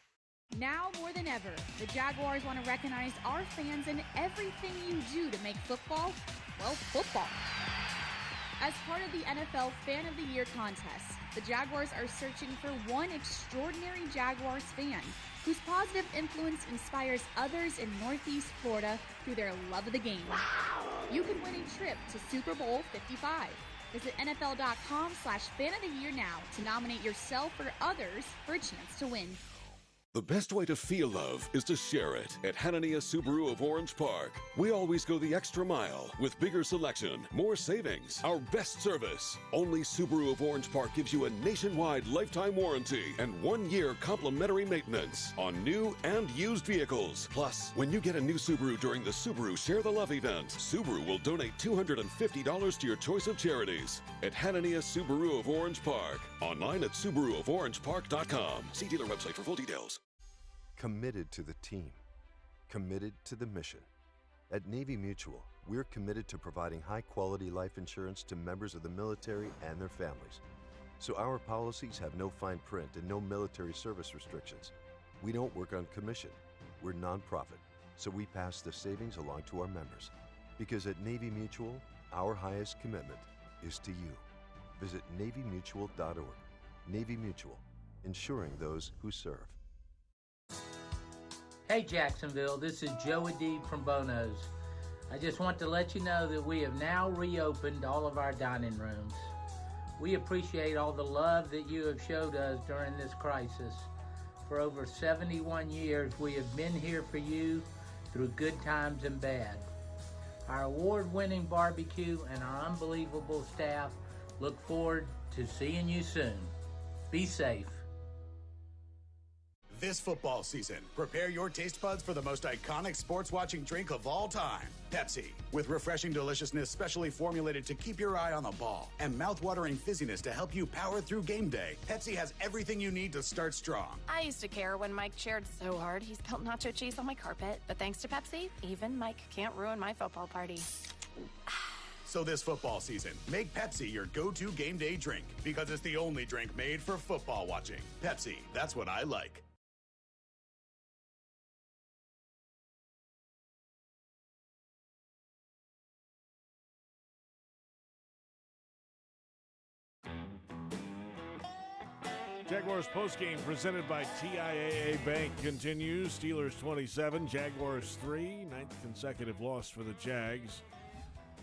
Now more than ever, the Jaguars want to recognize our fans in everything you do to make football, well, football. As part of the NFL Fan of the Year contest, the Jaguars are searching for one extraordinary Jaguars fan whose positive influence inspires others in Northeast Florida through their love of the game. You can win a trip to Super Bowl 55. Visit NFL.com/Fan of the Year now to nominate yourself or others for a chance to win. The best way to feel love is to share it. At Hanania Subaru of Orange Park, we always go the extra mile with bigger selection, more savings, our best service. Only Subaru of Orange Park gives you a nationwide lifetime warranty and 1-year complimentary maintenance on new and used vehicles. Plus, when you get a new Subaru during the Subaru Share the Love event, Subaru will donate $250 to your choice of charities. At Hanania Subaru of Orange Park. Online at SubaruofOrangePark.com. See dealer website for full details. Committed to the team, committed to the mission. At Navy Mutual, we're committed to providing high-quality life insurance to members of the military and their families. So our policies have no fine print and no military service restrictions. We don't work on commission. We're nonprofit, so we pass the savings along to our members. Because at Navy Mutual, our highest commitment is to you. Visit NavyMutual.org. Navy Mutual, insuring those who serve. Hey Jacksonville, this is Joe Adib from Bono's. I just want to let you know that we have now reopened all of our dining rooms. We appreciate all the love that you have showed us during this crisis. For over 71 years, we have been here for you through good times and bad. Our award-winning barbecue and our unbelievable staff look forward to seeing you soon. Be safe. This football season, prepare your taste buds for the most iconic sports watching drink of all time, Pepsi. With refreshing deliciousness specially formulated to keep your eye on the ball and mouth-watering fizziness to help you power through game day, Pepsi has everything you need to start strong. I used to care when Mike cheered so hard he spilled nacho cheese on my carpet, but thanks to Pepsi, even Mike can't ruin my football party. So this football season, make Pepsi your go-to game day drink because it's the only drink made for football watching. Pepsi, that's what I like. Jaguars postgame presented by TIAA Bank continues. Steelers 27, Jaguars 3. Ninth consecutive loss for the Jags.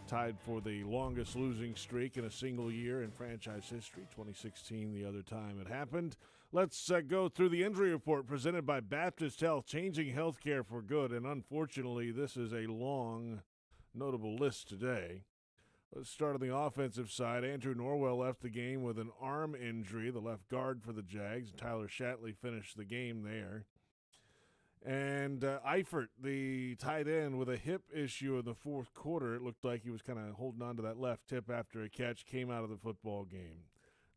Tied for the longest losing streak in a single year in franchise history. 2016 the other time it happened. Let's go through the injury report presented by Baptist Health, changing healthcare for good. And unfortunately, this is a long, notable list today. Let's start on the offensive side. Andrew Norwell left the game with an arm injury, the left guard for the Jags. Tyler Shatley finished the game there. And Eifert, the tight end, with a hip issue in the fourth quarter. It looked like he was kind of holding on to that left hip after a catch, came out of the football game.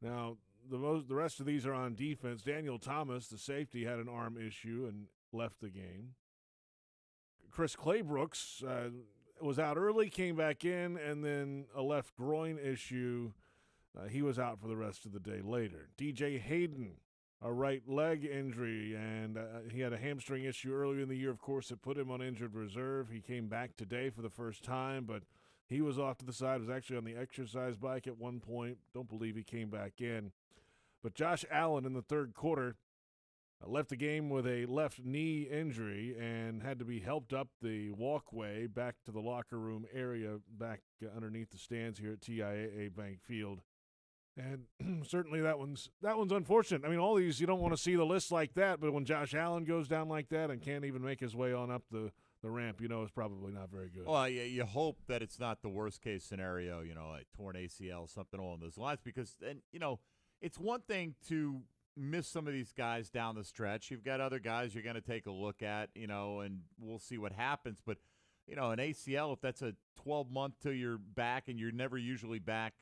Now, the rest of these are on defense. Daniel Thomas, the safety, had an arm issue and left the game. Chris Claybrooks was out early, came back in, and then a left groin issue. He was out for the rest of the day later. DJ Hayden, a right leg injury, and he had a hamstring issue earlier in the year, of course, that put him on injured reserve. He came back today for the first time, but he was off to the side, was actually on the exercise bike at one point. Don't believe he came back in. But Josh Allen in the third quarter left the game with a left knee injury and had to be helped up the walkway back to the locker room area back underneath the stands here at TIAA Bank Field. And certainly that one's unfortunate. I mean, all these, you don't want to see the list like that, but when Josh Allen goes down like that and can't even make his way on up the ramp, it's probably not very good. Well, you hope that it's not the worst-case scenario, like torn ACL, something along those lines, because then, it's one thing to miss some of these guys down the stretch. You've got other guys you're going to take a look at, and we'll see what happens. But, an ACL, if that's a 12-month till you're back and you're never usually back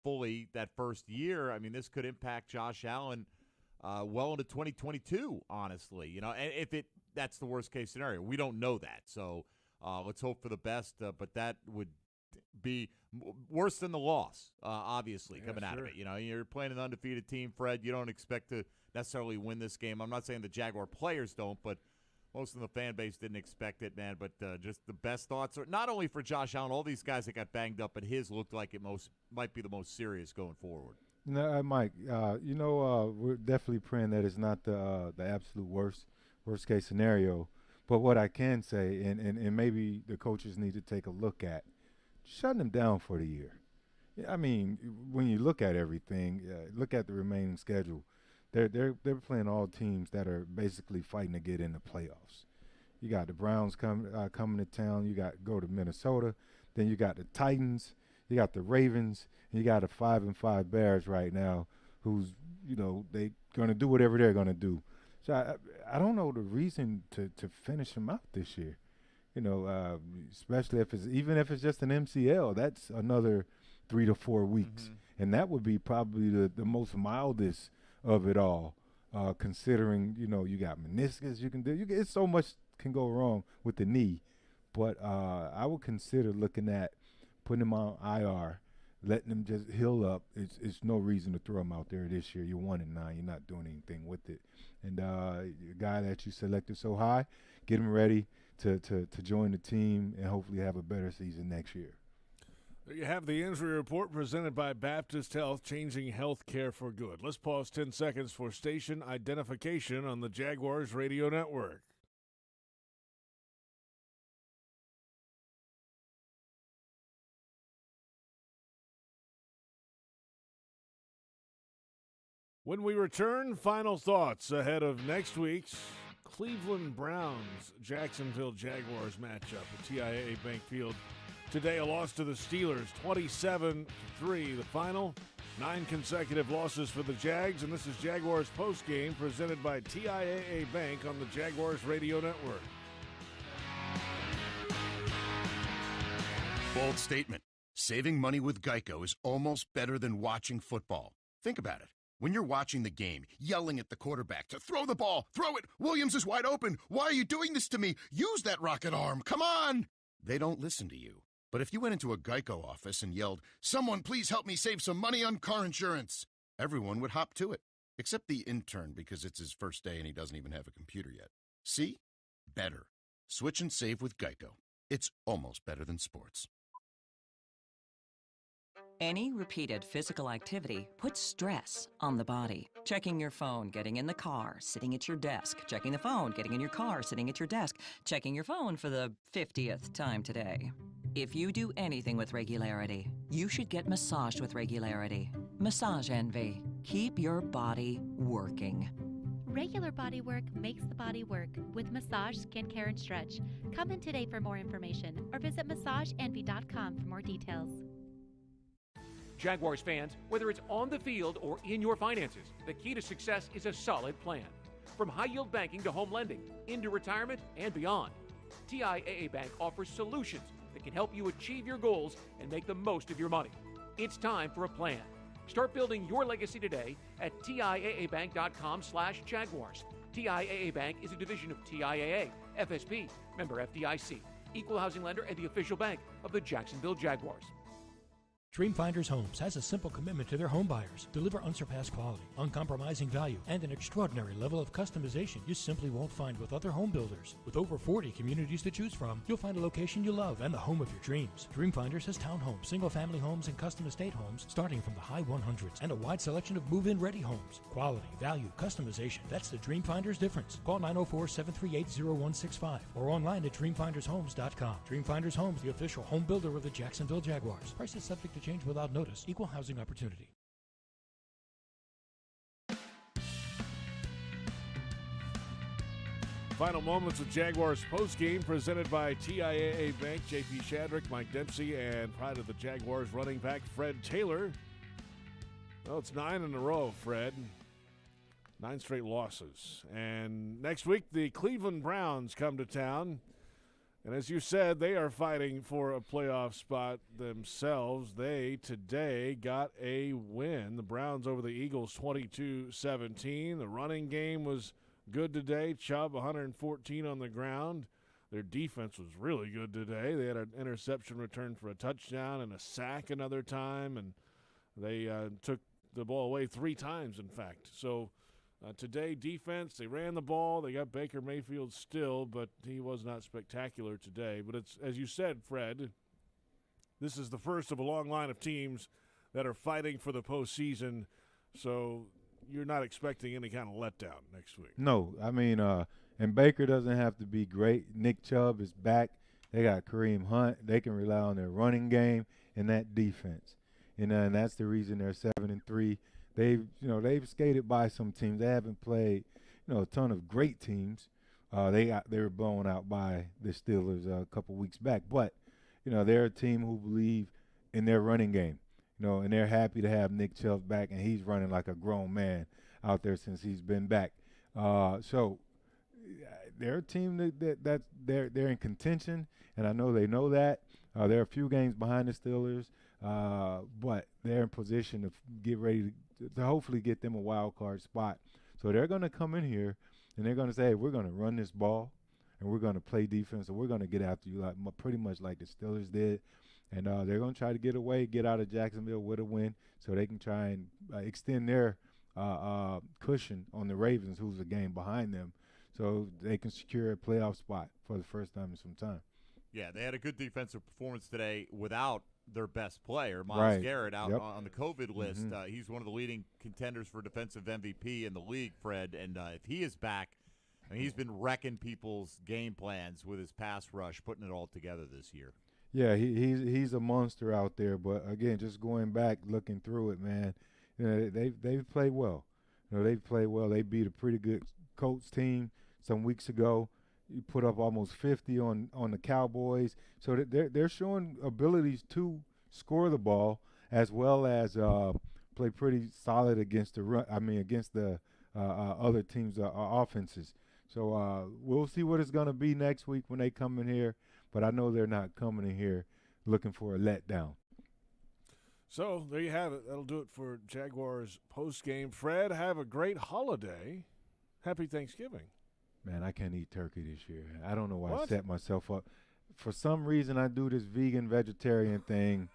fully that first year, I mean, this could impact Josh Allen well into 2022, honestly. And if that's the worst-case scenario. We don't know that. So let's hope for the best, but that would be worse than the loss, obviously, coming out of it. You're playing an undefeated team, Fred. You don't expect to necessarily win this game. I'm not saying the Jaguar players don't, but most of the fan base didn't expect it, man. But just the best thoughts are not only for Josh Allen, all these guys that got banged up, but his looked like it might be the most serious going forward. No, Mike, we're definitely praying that it's not the absolute worst case scenario. But what I can say, and maybe the coaches need to take a look at, shutting them down for the year. I mean, when you look at everything, look at the remaining schedule. They're playing all teams that are basically fighting to get in the playoffs. You got the Browns coming to town. You got go to Minnesota. Then you got the Titans. You got the Ravens. And you got the 5-5 Bears right now, who's they gonna do whatever they're gonna do. So I don't know the reason to finish them out this year. Especially if it's just an MCL, that's another 3 to 4 weeks, and that would be probably the most mildest of it all, considering you got meniscus you can do. It's so much can go wrong with the knee, but I would consider looking at putting him on IR, letting him just heal up. It's no reason to throw him out there this year. You're 1-9. You're not doing anything with it, and the guy that you selected so high, get him ready to join the team and hopefully have a better season next year. There you have the injury report presented by Baptist Health, changing health care for good. Let's pause 10 seconds for station identification on the Jaguars radio network. When we return, final thoughts ahead of next week's Cleveland Browns Jacksonville Jaguars matchup at TIAA Bank Field. Today, a loss to the Steelers, 27-3, the final. 9 consecutive losses for the Jags, and this is Jaguars Postgame presented by TIAA Bank on the Jaguars Radio Network. Bold statement. Saving money with Geico is almost better than watching football. Think about it. When you're watching the game, yelling at the quarterback to throw the ball, throw it, Williams is wide open, why are you doing this to me? Use that rocket arm, come on! They don't listen to you. But if you went into a Geico office and yelled, "Someone please help me save some money on car insurance," everyone would hop to it. Except the intern, because it's his first day and he doesn't even have a computer yet. See? Better. Switch and save with Geico. It's almost better than sports. Any repeated physical activity puts stress on the body. Checking your phone, getting in the car, sitting at your desk, checking the phone, getting in your car, sitting at your desk, checking your phone for the 50th time today. If you do anything with regularity, you should get massaged with regularity. Massage Envy. Keep your body working. Regular body work makes the body work with massage, skincare, and stretch. Come in today for more information or visit massageenvy.com for more details. Jaguars fans, whether it's on the field or in your finances, the key to success is a solid plan. From high-yield banking to home lending, into retirement and beyond, TIAA Bank offers solutions that can help you achieve your goals and make the most of your money. It's time for a plan. Start building your legacy today at TIAABank.com/Jaguars. TIAA Bank is a division of TIAA, FSB, member FDIC, equal housing lender, and the official bank of the Jacksonville Jaguars. Dreamfinders Homes has a simple commitment to their home buyers. Deliver unsurpassed quality, uncompromising value, and an extraordinary level of customization you simply won't find with other home builders. With over 40 communities to choose from, you'll find a location you love and the home of your dreams. Dreamfinders has townhomes, single-family homes, and custom estate homes starting from the high 100s and a wide selection of move-in-ready homes. Quality, value, customization. That's the Dreamfinders difference. Call 904-738-0165 or online at dreamfindershomes.com. Dreamfinders Homes, the official home builder of the Jacksonville Jaguars. Prices subject to change without notice. Equal housing opportunity. Final moments of Jaguars postgame presented by TIAA Bank. JP Shadrick, Mike Dempsey, and pride of the Jaguars running back Fred Taylor. Well, it's 9 in a row, Fred. 9 straight losses. And next week, the Cleveland Browns come to town. And as you said, they are fighting for a playoff spot themselves. They today got a win. The Browns over the Eagles 22-17. The running game was good today. Chubb 114 on the ground. Their defense was really good today. They had an interception return for a touchdown and a sack another time. And they took the ball away 3 times, in fact. So today, defense, they ran the ball. They got Baker Mayfield still, but he was not spectacular today. But it's, as you said, Fred, this is the first of a long line of teams that are fighting for the postseason. So you're not expecting any kind of letdown next week. No, I mean, and Baker doesn't have to be great. Nick Chubb is back. They got Kareem Hunt. They can rely on their running game and that defense. And that's the reason they're 7-3. They've skated by some teams. They haven't played, a ton of great teams. They were blown out by the Steelers a couple weeks back. But, they're a team who believe in their running game, and they're happy to have Nick Chubb back, and he's running like a grown man out there since he's been back. So they're a team that they're in contention, and I know they know that. They're a few games behind the Steelers, but they're in position to get ready to hopefully get them a wild card spot. So they're going to come in here and they're going to say, hey, we're going to run this ball and we're going to play defense and we're going to get after you pretty much like the Steelers did. And they're going to try to get out of Jacksonville with a win so they can try and extend their cushion on the Ravens, who's a game behind them, so they can secure a playoff spot for the first time in some time. Yeah, they had a good defensive performance today without their best player, Myles Garrett, out on the COVID list. He's one of the leading contenders for defensive MVP in the league, Fred. And if he is back, I mean, he's been wrecking people's game plans with his pass rush, putting it all together this year. Yeah, he's a monster out there. But, again, just going back, looking through it, man, they've played well. They play well. They beat a pretty good Colts team some weeks ago. You put up almost 50 on the Cowboys. So they're showing abilities to score the ball as well as play pretty solid against the run. Against the other teams' offenses. So we'll see what it's going to be next week when they come in here. But I know they're not coming in here looking for a letdown. So there you have it. That'll do it for Jaguars postgame. Fred, have a great holiday. Happy Thanksgiving. Man, I can't eat turkey this year. I don't know why What? I set myself up. For some reason, I do this vegan vegetarian thing.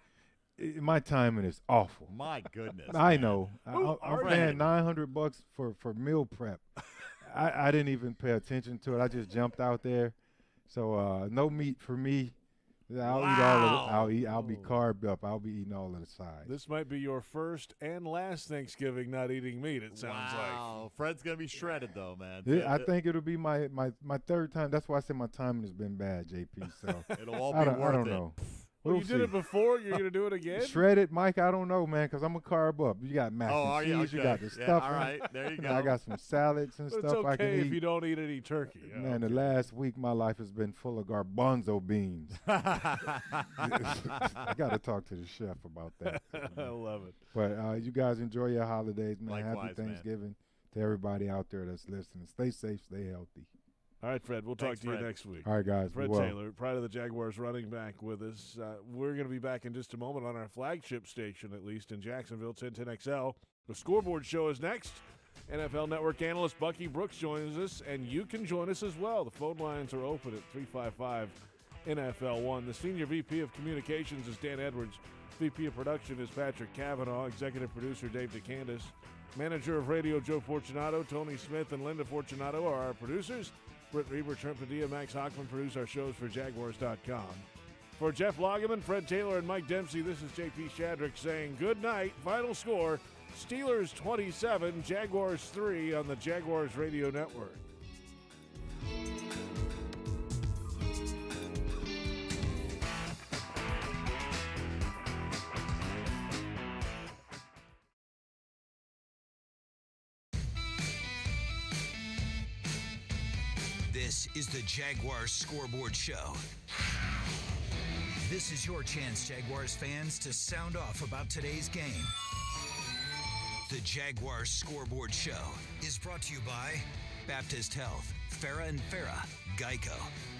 My timing is awful. My goodness. I man. know. I'm paying $900 for meal prep. I didn't even pay attention to it. I just jumped out there. So no meat for me. I'll eat all of it. I'll be carved up. I'll be eating all of the sides. This might be your first and last Thanksgiving not eating meat, it sounds Wow. Fred's going to be shredded, though, man. Yeah, I think it'll be my third time. That's why I said my timing has been bad, JP. So It'll all be I worth don't it. know. Well, We'll you did see. it before. You're going to do it again? Shredded, Mike, I don't know, man, because I'm going to carb up. You got mac are and you? cheese. You Okay. got the Yeah, stuff. all right. There you go. I got some salads and But stuff it's okay I can if eat. you don't eat any turkey. Yeah, Man, the last week my life has been full of garbanzo beans. I got to talk to the chef about that. I love it. But you guys enjoy your holidays, man. Likewise, Happy man. Thanksgiving to everybody out there that's listening. Stay safe, stay healthy. All right, Fred, we'll Thanks, talk to Fred. you next week. All right, guys. Fred be well. Taylor, pride of the Jaguars running back with us. We're going to be back in just a moment on our flagship station, at least in Jacksonville, 1010XL. The Scoreboard Show is next. NFL Network analyst Bucky Brooks joins us, and you can join us as well. The phone lines are open at 355-NFL1. The Senior VP of Communications is Dan Edwards. VP of Production is Patrick Cavanaugh. Executive Producer Dave DeCandis. Manager of Radio Joe Fortunato. Tony Smith and Linda Fortunato are our producers. Britt Reber, Trent Padilla, Max Hockman produce our shows for Jaguars.com. For Jeff Lageman, Fred Taylor, and Mike Dempsey, this is JP Shadrick saying good night. Final score, Steelers 27, Jaguars 3 on the Jaguars Radio Network. This is the Jaguars Scoreboard Show. This is your chance, Jaguars fans, to sound off about today's game. The Jaguars Scoreboard Show is brought to you by Baptist Health, Farah and Farah, Geico,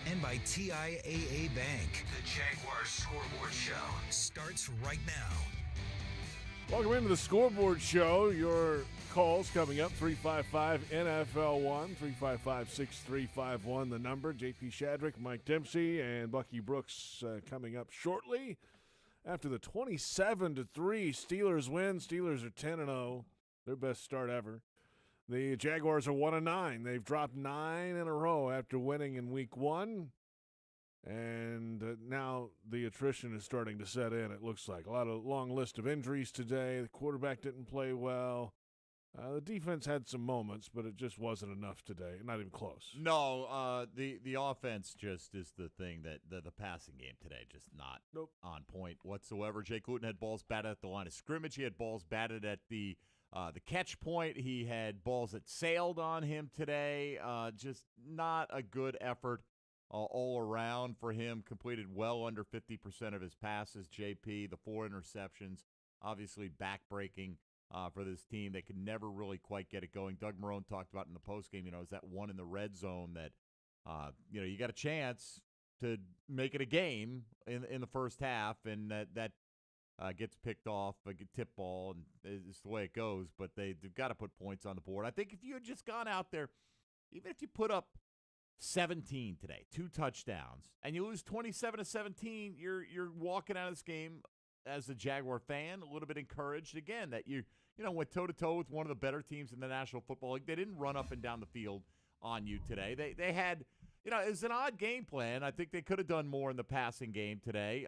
and by TIAA Bank. The Jaguars Scoreboard Show starts right now. Welcome into the Scoreboard Show. Your calls coming up, 355-NFL1, 355-6351, the number. JP Shadrick, Mike Dempsey, and Bucky Brooks coming up shortly. After the 27-3 Steelers win, Steelers are 10-0, their best start ever. The Jaguars are 1-9. They've dropped 9 in a row after winning in week 1. And now the attrition is starting to set in, it looks like. A long list of injuries today. The quarterback didn't play well. The defense had some moments, but it just wasn't enough today. Not even close. No, the offense just is the thing that the passing game today just not on point whatsoever. Jake Luton had balls batted at the line of scrimmage. He had balls batted at the catch point. He had balls that sailed on him today. Just not a good effort all around for him. Completed well under 50% of his passes, JP. The 4 interceptions, obviously back-breaking for this team. They could never really quite get it going. Doug Marrone talked about in the postgame, is that one in the red zone that, you got a chance to make it a game in the first half, and that gets picked off, a tip ball, and it's the way it goes. But they've got to put points on the board. I think if you had just gone out there, even if you put up 17 today, 2 touchdowns, and you lose 27-17, you're walking out of this game as a Jaguar fan a little bit encouraged again that you went toe-to-toe with one of the better teams in the National Football League. They didn't run up and down the field on you today. They had, it was an odd game plan. I think they could have done more in the passing game today.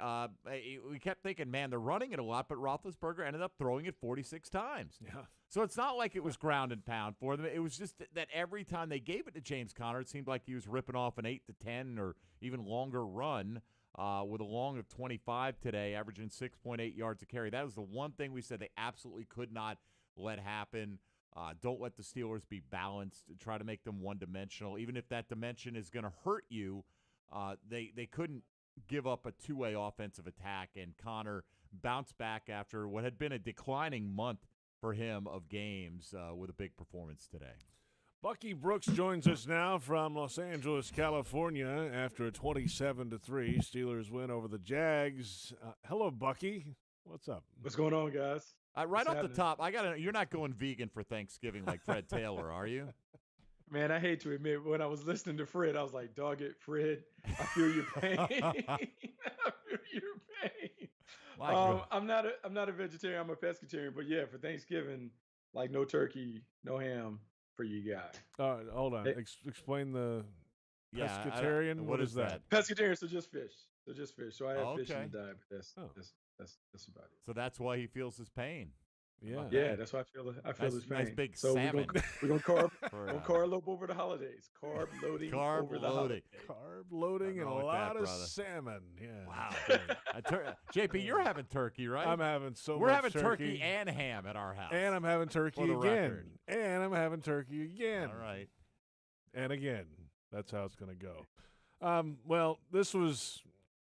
We kept thinking, man, they're running it a lot, but Roethlisberger ended up throwing it 46 times. Yeah. So it's not like it was ground and pound for them. It was just that every time they gave it to James Conner, it seemed like he was ripping off an 8-10 or even longer run. With a long of 25 today, averaging 6.8 yards a carry. That was the one thing we said they absolutely could not let happen. Don't let the Steelers be balanced. Try to make them one-dimensional. Even if that dimension is going to hurt you, they couldn't give up a two-way offensive attack, and Connor bounced back after what had been a declining month for him of games with a big performance today. Bucky Brooks joins us now from Los Angeles, California, after a 27-3 Steelers win over the Jags. Hello, Bucky. What's up? What's going on, guys? Right off the top, you're not going vegan for Thanksgiving like Fred Taylor, are you? Man, I hate to admit, when I was listening to Fred, I was like, dog it, Fred, I feel your pain. I feel your pain. I'm not a vegetarian, I'm a pescatarian, but yeah, for Thanksgiving, like no turkey, no ham for you guys. Hold on. Explain the pescatarian. What is that? Pescatarian, so just fish. So I have fish in the diet, but that's about it. So that's why he feels his pain. Yeah, that's why I feel his pain. Nice big so salmon. We're gonna carb load over the holidays. Carb loading over the holidays. Carb loading and a lot of salmon. Yeah. Wow. JP, you're having turkey, right? I'm having We're having turkey and ham at our house. And I'm having turkey again. Record. And I'm having turkey again. All right. And again. That's how it's going to go. Well, this was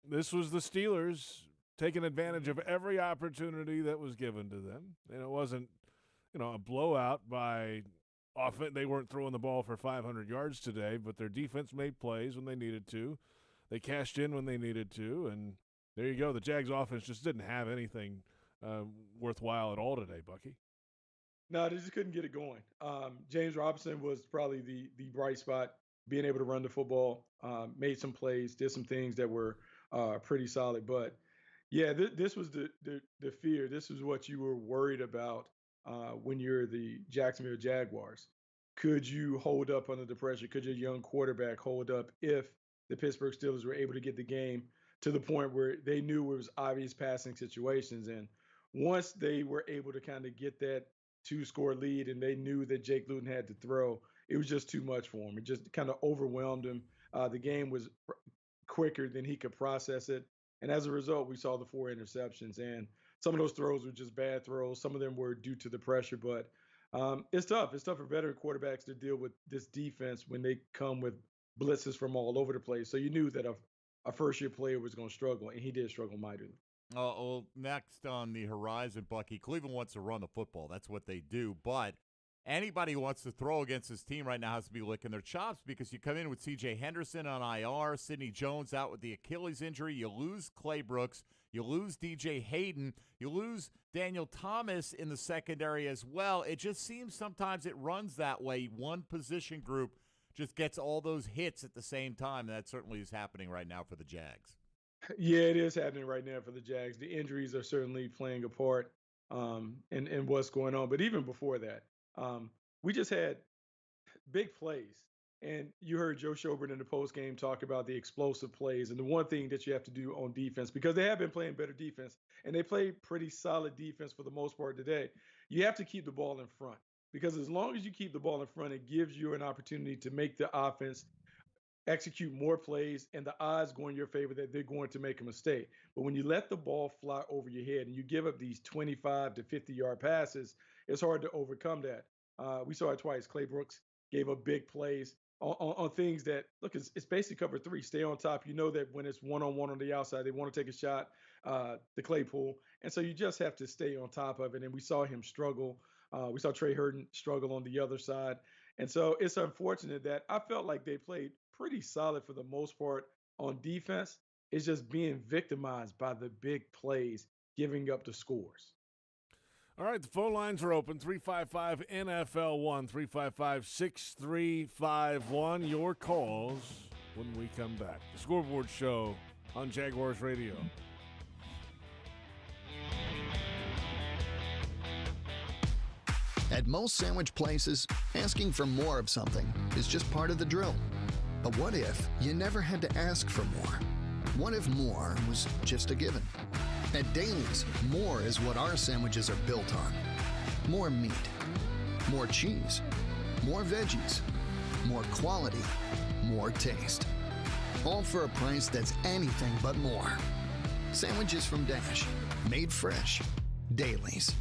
the Steelers taking advantage of every opportunity that was given to them. And it wasn't, a blowout by offense. They weren't throwing the ball for 500 yards today, but their defense made plays when they needed to. They cashed in when they needed to, and there you go. The Jags offense just didn't have anything worthwhile at all today, Bucky. No, they just couldn't get it going. James Robinson was probably the bright spot, being able to run the football, made some plays, did some things that were pretty solid. But, yeah, this was the fear. This is what you were worried about when you're the Jacksonville Jaguars. Could you hold up under the pressure? Could your young quarterback hold up if the Pittsburgh Steelers were able to get the game to the point where they knew it was obvious passing situations? And once they were able to kind of get that 2-score lead and they knew that Jake Luton had to throw, it was just too much for him. It just kind of overwhelmed him. The game was quicker than he could process it. And as a result, we saw the 4 interceptions. And some of those throws were just bad throws. Some of them were due to the pressure. But it's tough. It's tough for veteran quarterbacks to deal with this defense when they come with blitzes from all over the place. So you knew that a first-year player was going to struggle, and he did struggle mightily. Well, next on the horizon, Bucky, Cleveland wants to run the football. That's what they do. But anybody who wants to throw against this team right now has to be licking their chops, because you come in with C.J. Henderson on IR, Sidney Jones out with the Achilles injury, you lose Clay Brooks, you lose D.J. Hayden, you lose Daniel Thomas in the secondary as well. It just seems sometimes it runs that way. One position group just gets all those hits at the same time, and that certainly is happening right now for the Jags. Yeah, it is happening right now for the Jags. The injuries are certainly playing a part in what's going on. But even before that, we just had big plays. And you heard Joe Schobert in the postgame talk about the explosive plays and the one thing that you have to do on defense, because they have been playing better defense, and they play pretty solid defense for the most part today. You have to keep the ball in front, because as long as you keep the ball in front, it gives you an opportunity to make the offense execute more plays, and the odds go in your favor that they're going to make a mistake. But when you let the ball fly over your head and you give up these 25 to 50-yard passes, it's hard to overcome that. We saw it twice. Clay Brooks gave up big plays on things that, look, it's basic cover 3. Stay on top. You know that when it's one-on-one on the outside, they want to take a shot, the Claypool. And so you just have to stay on top of it. And we saw him struggle. We saw Trey Herndon struggle on the other side. And so it's unfortunate that I felt like they played pretty solid for the most part on defense. It's just being victimized by the big plays, giving up the scores. All right, the phone lines are open, 355-NFL-1, 355-6351. Your calls when we come back. The Scoreboard Show on Jaguars Radio. At most sandwich places, asking for more of something is just part of the drill. But what if you never had to ask for more? What if more was just a given? At Daly's, more is what our sandwiches are built on. More meat, more cheese, more veggies, more quality, more taste. All for a price that's anything but more. Sandwiches from Dash, made fresh. Daly's.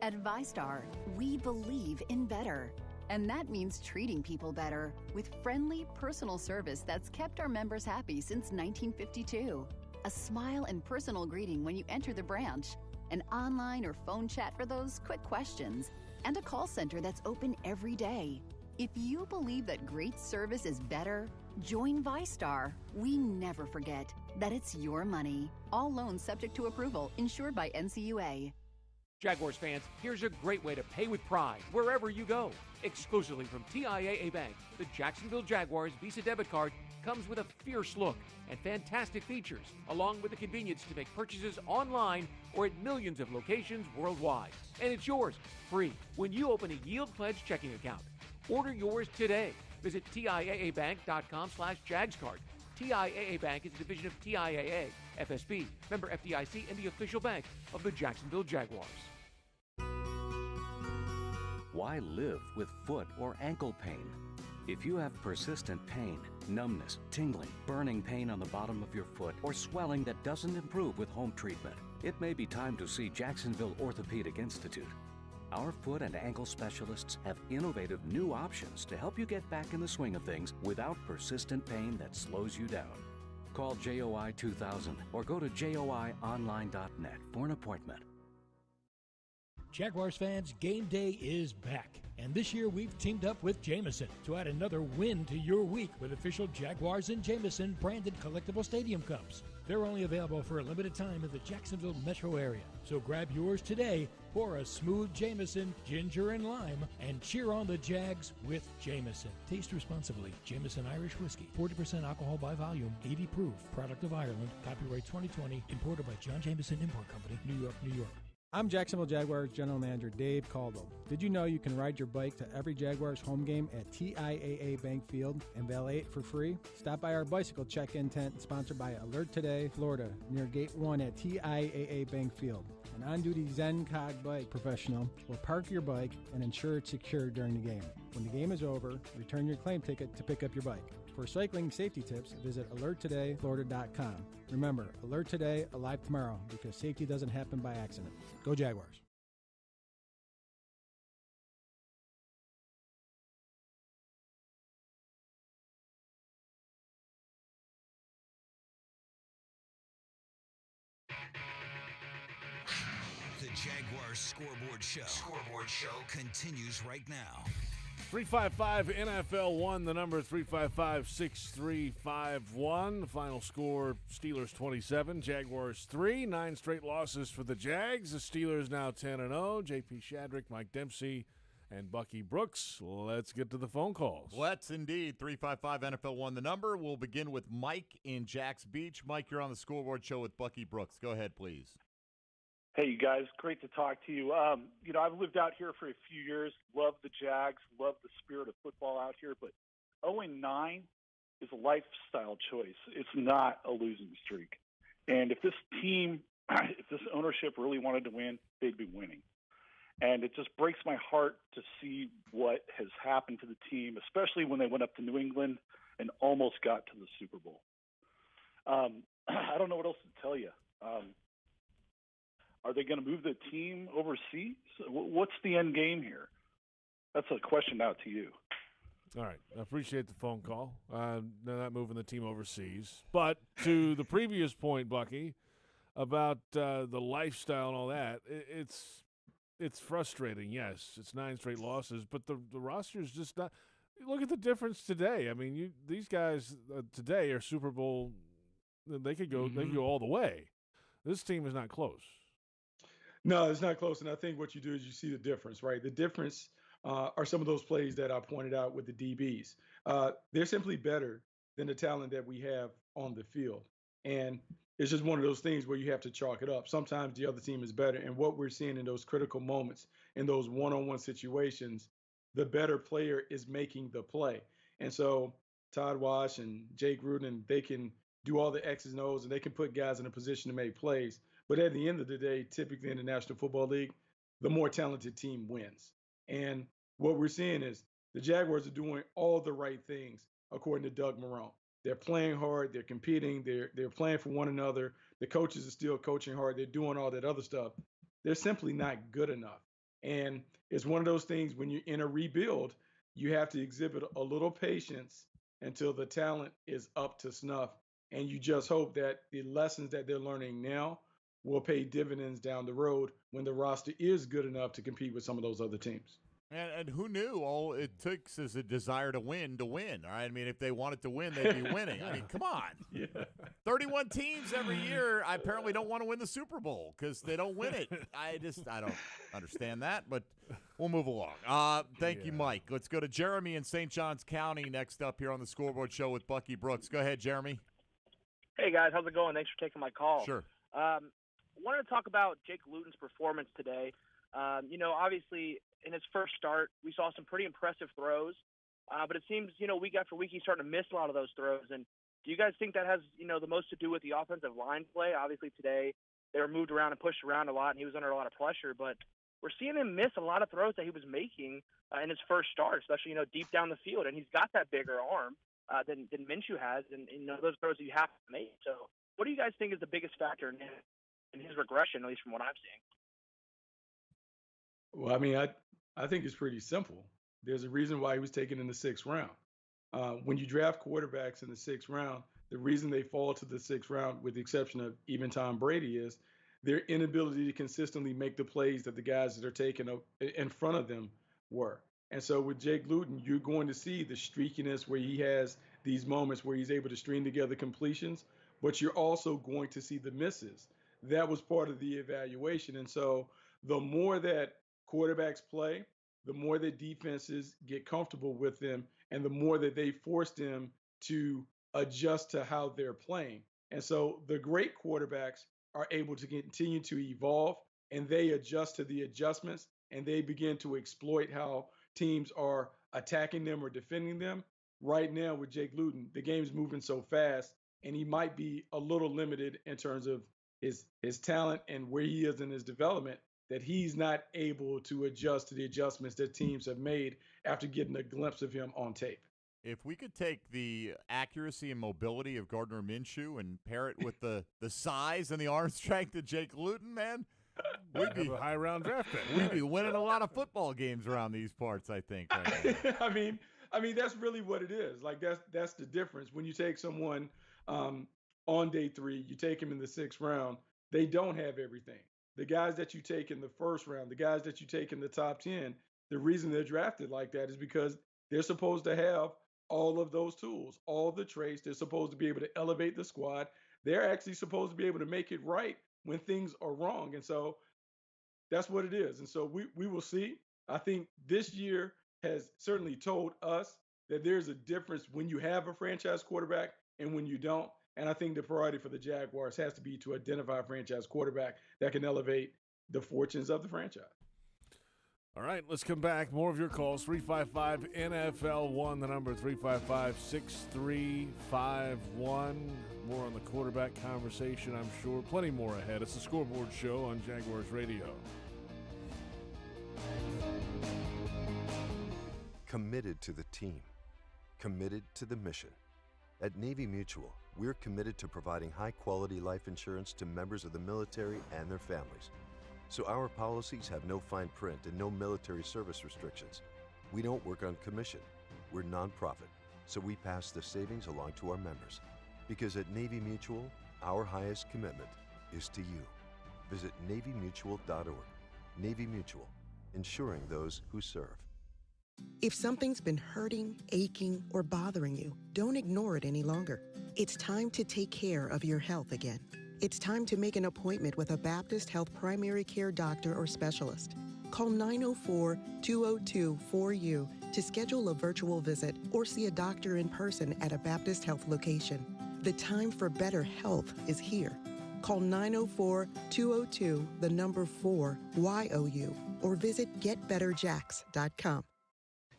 At ViStar, we believe in better. And that means treating people better with friendly, personal service that's kept our members happy since 1952. A smile and personal greeting when you enter the branch, an online or phone chat for those quick questions, and a call center that's open every day. If you believe that great service is better, join ViStar. We never forget that it's your money. All loans subject to approval, insured by NCUA. Jaguars fans, here's a great way to pay with pride wherever you go. Exclusively from TIAA Bank, the Jacksonville Jaguars Visa debit card comes with a fierce look and fantastic features, along with the convenience to make purchases online or at millions of locations worldwide. And it's yours, free, when you open a Yield Pledge checking account. Order yours today. Visit TIAABank.com/JagsCard. TIAA Bank is a division of TIAA, FSB, member FDIC, and the official bank of the Jacksonville Jaguars. Why live with foot or ankle pain? If you have persistent pain, numbness, tingling, burning pain on the bottom of your foot, or swelling that doesn't improve with home treatment, it may be time to see Jacksonville Orthopedic Institute. Our foot and ankle specialists have innovative new options to help you get back in the swing of things without persistent pain that slows you down. Call JOI 2000 or go to joionline.net for an appointment. Jaguars fans, game day is back. And this year we've teamed up with Jameson to add another win to your week with official Jaguars and Jameson branded collectible stadium cups. They're only available for a limited time in the Jacksonville metro area. So grab yours today, pour a smooth Jameson, ginger and lime, and cheer on the Jags with Jameson. Taste responsibly. Jameson Irish Whiskey, 40% alcohol by volume, 80 proof, product of Ireland, copyright 2020, imported by John Jameson Import Company, New York, New York. I'm Jacksonville Jaguars General Manager Dave Caldwell. Did you know you can ride your bike to every Jaguars home game at TIAA Bank Field and valet it for free? Stop by our bicycle check-in tent sponsored by Alert Today, Florida, near Gate 1 at TIAA Bank Field. An on-duty ZenCog bike professional will park your bike and ensure it's secure during the game. When the game is over, return your claim ticket to pick up your bike. For cycling safety tips, visit alerttodayflorida.com. Remember, alert today, alive tomorrow, because safety doesn't happen by accident. Go Jaguars. The Jaguars Scoreboard Show continues right now. 355 NFL 1, the number 355-6351. The final score, Steelers 27, Jaguars 3. 9 straight losses for the Jags. The Steelers now 10-0. J.P. Shadrick, Mike Dempsey, and Bucky Brooks. Let's get to the phone calls. Let's indeed. 355 NFL 1, the number. We'll begin with Mike in Jacks Beach. Mike, you're on the Scoreboard Show with Bucky Brooks. Go ahead, please. Hey, you guys. Great to talk to you. I've lived out here for a few years. Love the Jags. Love the spirit of football out here. But 0-9 is a lifestyle choice. It's not a losing streak. And if this team, if this ownership really wanted to win, they'd be winning. And it just breaks my heart to see what has happened to the team, especially when they went up to New England and almost got to the Super Bowl. I don't know what else to tell you. Are they going to move the team overseas? What's the end game here? That's a question out to you. All right. I appreciate the phone call. They're not moving the team overseas. But to the previous point, Bucky, about the lifestyle and all that, it's frustrating, yes. It's 9 straight losses, but the roster is just not – look at the difference today. I mean, these guys today are Super Bowl – they could go all the way. This team is not close. No, it's not close. And I think what you do is you see the difference, right? The difference are some of those plays that I pointed out with the DBs. They're simply better than the talent that we have on the field. And it's just one of those things where you have to chalk it up. Sometimes the other team is better. And what we're seeing in those critical moments, in those one-on-one situations, the better player is making the play. And so Todd Wash and Jake Gruden, they can do all the X's and O's, and they can put guys in a position to make plays. But at the end of the day, typically in the National Football League, the more talented team wins. And what we're seeing is the Jaguars are doing all the right things, according to Doug Marrone. They're playing hard. They're competing. They're playing for one another. The coaches are still coaching hard. They're doing all that other stuff. They're simply not good enough. And it's one of those things when you're in a rebuild, you have to exhibit a little patience until the talent is up to snuff. And you just hope that the lessons that they're learning now will pay dividends down the road when the roster is good enough to compete with some of those other teams. And who knew all it takes is a desire to win, all right? I mean, if they wanted to win, they'd be winning. I mean, come on. Yeah. 31 teams every year apparently don't want to win the Super Bowl because they don't win it. I don't understand that, but we'll move along. Thank you, Mike. Let's go to Jeremy in St. Johns County next up here on the Scoreboard Show with Bucky Brooks. Go ahead, Jeremy. Hey, guys. How's it going? Thanks for taking my call. Sure. Wanted to talk about Jake Luton's performance today. Obviously, in his first start, we saw some pretty impressive throws, but it seems, week after week, he's starting to miss a lot of those throws. And do you guys think that has, the most to do with the offensive line play? Obviously, today they were moved around and pushed around a lot, and he was under a lot of pressure. But we're seeing him miss a lot of throws that he was making in his first start, especially, deep down the field. And he's got that bigger arm than Minshew has, and those throws that you have to make. So what do you guys think is the biggest factor in his regression, at least from what I'm seeing? Well, I mean, I think it's pretty simple. There's a reason why he was taken in the 6th round. When you draft quarterbacks in the 6th round, the reason they fall to the 6th round, with the exception of even Tom Brady, is their inability to consistently make the plays that the guys that are taken up in front of them were. And so with Jake Luton, you're going to see the streakiness where he has these moments where he's able to string together completions, but you're also going to see the misses. That was part of the evaluation. And so the more that quarterbacks play, the more that defenses get comfortable with them, and the more that they force them to adjust to how they're playing. And so the great quarterbacks are able to continue to evolve, and they adjust to the adjustments, and they begin to exploit how teams are attacking them or defending them. Right now with Jake Luton, the game's moving so fast, and he might be a little limited in terms of his talent and where he is in his development, that he's not able to adjust to the adjustments that teams have made after getting a glimpse of him on tape. If we could take the accuracy and mobility of Gardner Minshew and pair it with the size and the arm strength of Jake Luton, man, we'd be a high round draft pick. We'd be winning a lot of football games around these parts, I think. Right now. I mean, that's really what it is. Like that's the difference. When you take someone on day 3, you take him in the 6th round, they don't have everything. The guys that you take in the 1st round, the guys that you take in the top 10, the reason they're drafted like that is because they're supposed to have all of those tools, all the traits. They're supposed to be able to elevate the squad. They're actually supposed to be able to make it right when things are wrong. And so that's what it is. And so we will see. I think this year has certainly told us that there's a difference when you have a franchise quarterback and when you don't. And I think the priority for the Jaguars has to be to identify a franchise quarterback that can elevate the fortunes of the franchise. All right, let's come back. More of your calls. 355-NFL-1, the number 355-6351. More on the quarterback conversation, I'm sure. Plenty more ahead. It's the Scoreboard Show on Jaguars Radio. Committed to the team. Committed to the mission. At Navy Mutual, we're committed to providing high-quality life insurance to members of the military and their families. So our policies have no fine print and no military service restrictions. We don't work on commission. We're nonprofit, so we pass the savings along to our members. Because at Navy Mutual, our highest commitment is to you. Visit NavyMutual.org. Navy Mutual, insuring those who serve. If something's been hurting, aching, or bothering you, don't ignore it any longer. It's time to take care of your health again. It's time to make an appointment with a Baptist Health primary care doctor or specialist. Call 904-202-4U to schedule a virtual visit or see a doctor in person at a Baptist Health location. The time for better health is here. Call 904-202-4YOU or visit getbetterjacks.com.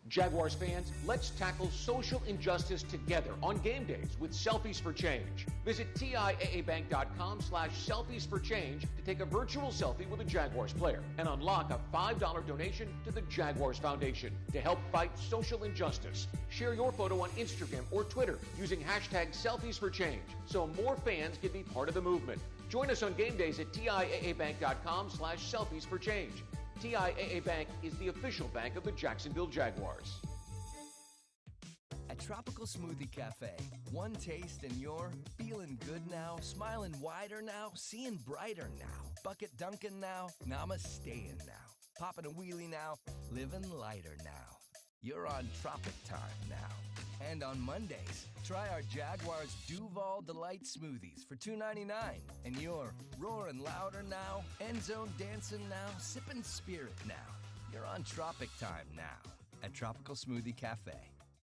Jaguars fans, let's tackle social injustice together on game days with Selfies for Change. Visit TIAABank.com/selfies for change to take a virtual selfie with a Jaguars player and unlock a $5 donation to the Jaguars Foundation to help fight social injustice. Share your photo on Instagram or Twitter using hashtag Selfies for Change so more fans can be part of the movement. Join us on game days at TIAABank.com/selfies for change. TIAA Bank is the official bank of the Jacksonville Jaguars. At Tropical Smoothie Cafe, one taste and you're feeling good now, smiling wider now, seeing brighter now, bucket dunking now, namasteing now, popping a wheelie now, living lighter now. You're on Tropic Time now. And on Mondays, try our Jaguars Duval Delight Smoothies for $2.99. And you're roaring louder now, end zone dancing now, sipping spirit now. You're on Tropic Time now at Tropical Smoothie Cafe.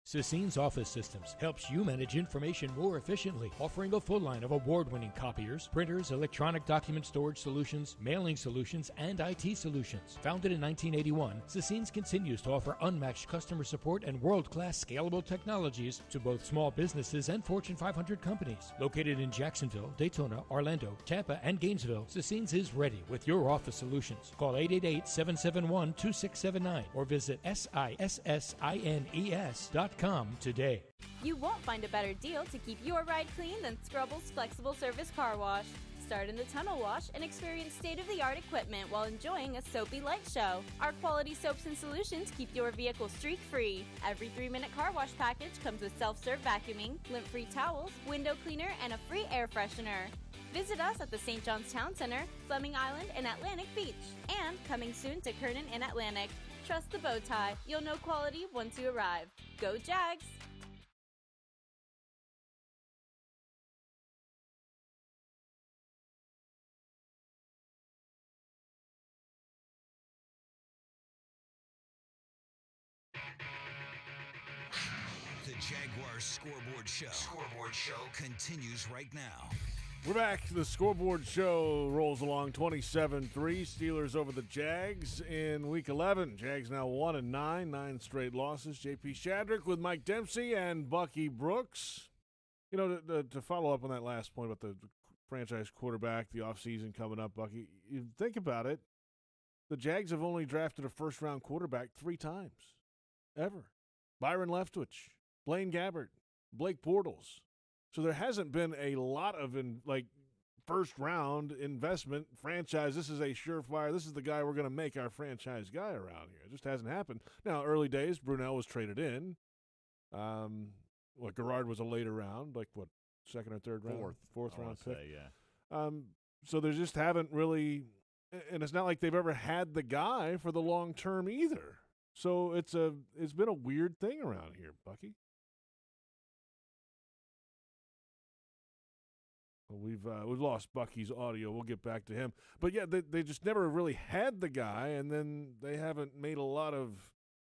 Cecine's Office Systems helps you manage information more efficiently, offering a full line of award-winning copiers, printers, electronic document storage solutions, mailing solutions, and IT solutions. Founded in 1981, Cecine's continues to offer unmatched customer support and world-class scalable technologies to both small businesses and Fortune 500 companies. Located in Jacksonville, Daytona, Orlando, Tampa, and Gainesville, Cecine's is ready with your office solutions. Call 888-771-2679 or visit sissines.com today. You won't find a better deal to keep your ride clean than Scrubble's Flexible Service Car Wash. Start in the tunnel wash and experience state-of-the-art equipment while enjoying a soapy light show. Our quality soaps and solutions keep your vehicle streak-free. Every 3-minute car wash package comes with self-serve vacuuming, lint-free towels, window cleaner, and a free air freshener. Visit us at the St. John's Town Center, Fleming Island, and Atlantic Beach. And coming soon to Kernan and Atlantic. Trust the bow tie. You'll know quality once you arrive. Go Jags! The Jaguars Scoreboard Show continues right now. We're back. The Scoreboard Show rolls along 27-3. Steelers over the Jags in Week 11. Jags now 1-9, 9 straight losses. J.P. Shadrick with Mike Dempsey and Bucky Brooks. You know, to follow up on that last point about the franchise quarterback, the offseason coming up, Bucky, you think about it, the Jags have only drafted a first-round quarterback 3 times, ever. Byron Leftwich, Blaine Gabbert, Blake Bortles. So there hasn't been a lot of first-round investment franchise. This is a surefire. This is the guy we're going to make our franchise guy around here. It just hasn't happened. Now, early days, Brunell was traded in. Garrard was a later round, second or third round? Fourth round pick. Yeah. So they just haven't really – and it's not like they've ever had the guy for the long term either. So it's been a weird thing around here, Bucky. We've lost Bucky's audio. We'll get back to him. But, yeah, they just never really had the guy, and then they haven't made a lot of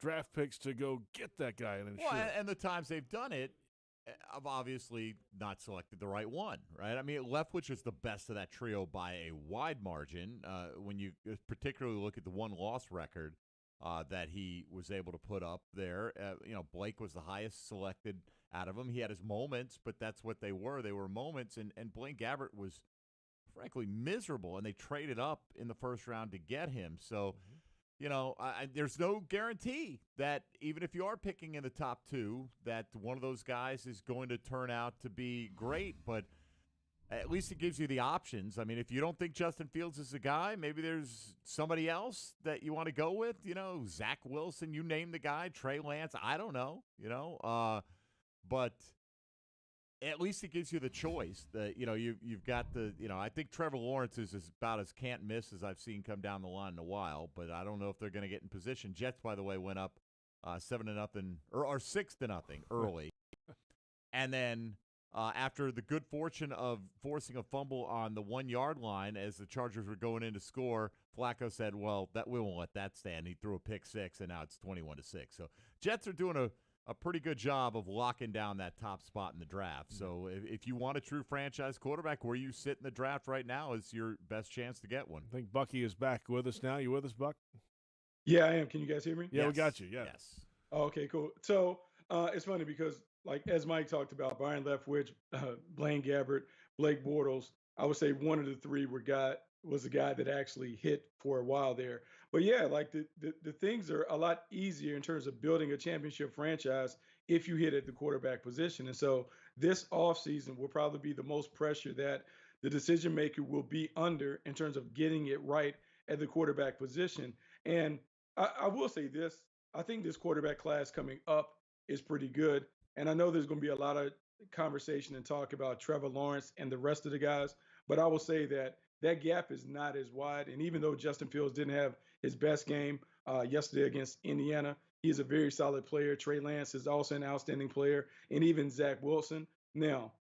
draft picks to go get that guy. And the times they've done it, I've obviously not selected the right one, right? I mean, Leftwich is the best of that trio by a wide margin. When you particularly look at the one-loss record that he was able to put up there, Blake was the highest selected out of them. He had his moments, but that's what they were. They were moments, and Blaine Gabbert was, frankly, miserable, and they traded up in the first round to get him. So, there's no guarantee that even if you are picking in the top 2, that one of those guys is going to turn out to be great, but at least it gives you the options. I mean, if you don't think Justin Fields is the guy, maybe there's somebody else that you want to go with, Zach Wilson, you name the guy, Trey Lance, I don't know, but at least it gives you the choice that, you've got I think Trevor Lawrence is about as can't miss as I've seen come down the line in a while, but I don't know if they're going to get in position. Jets, by the way, went up 7-0 or 6-0 early. And then after the good fortune of forcing a fumble on the 1-yard line as the Chargers were going in to score, Flacco said, well, we won't let that stand. He threw a pick 6, and now it's 21-6. So Jets are doing a pretty good job of locking down that top spot in the draft. So if you want a true franchise quarterback, where you sit in the draft right now is your best chance to get one. I think Bucky is back with us now. You with us, Buck? Yeah, I am. Can you guys hear me? Yeah, yes. We got you. Yeah. Yes. Okay, cool. So it's funny because, as Mike talked about, Byron Leftwich, Blaine Gabbert, Blake Bortles, I would say one of the 3 was the guy that actually hit for a while there. But yeah, the things are a lot easier in terms of building a championship franchise if you hit at the quarterback position. And so this offseason will probably be the most pressure that the decision maker will be under in terms of getting it right at the quarterback position. And I will say this. I think this quarterback class coming up is pretty good. And I know there's going to be a lot of conversation and talk about Trevor Lawrence and the rest of the guys. But I will say that that gap is not as wide. And even though Justin Fields didn't have his best game yesterday against Indiana, he's a very solid player. Trey Lance is also an outstanding player, and even Zach Wilson. Now,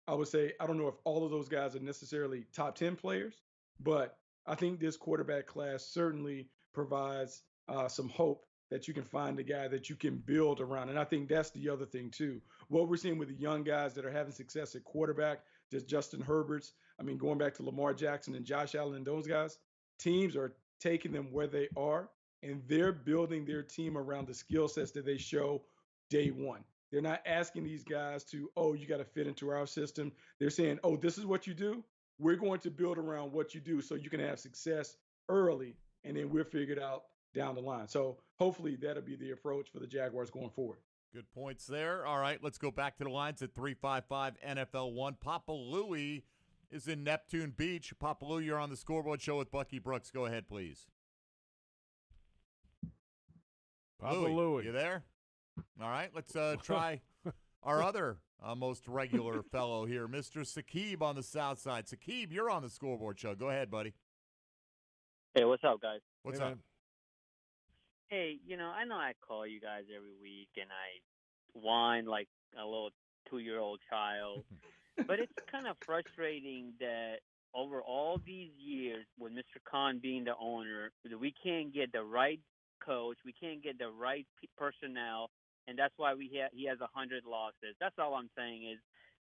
I would say I don't know if all of those guys are necessarily top 10 players, but I think this quarterback class certainly provides some hope that you can find a guy that you can build around. And I think that's the other thing, too. What we're seeing with the young guys that are having success at quarterback, just Justin Herbert's, going back to Lamar Jackson and Josh Allen and those guys, teams are taking them where they are, and they're building their team around the skill sets that they show day one. They're not asking these guys to, you got to fit into our system. They're saying, this is what you do. We're going to build around what you do so you can have success early, and then we'll figure it out down the line. So hopefully that'll be the approach for the Jaguars going forward. Good points there. All right, let's go back to the lines at 355 NFL 1. Papa Louie is in Neptune Beach. Papa Louie, you're on the Scoreboard Show with Bucky Brooks. Go ahead, please. Papa Louie. You there? All right, let's try our other most regular fellow here, Mr. Sakib on the south side. Sakib, you're on the Scoreboard Show. Go ahead, buddy. Hey, what's up, guys? What's up? Hey, I know I call you guys every week and I whine like a little 2-year-old child, but it's kind of frustrating that over all these years with Mr. Khan being the owner, that we can't get the right coach, we can't get the right personnel, and that's why he has 100 losses. That's all I'm saying is,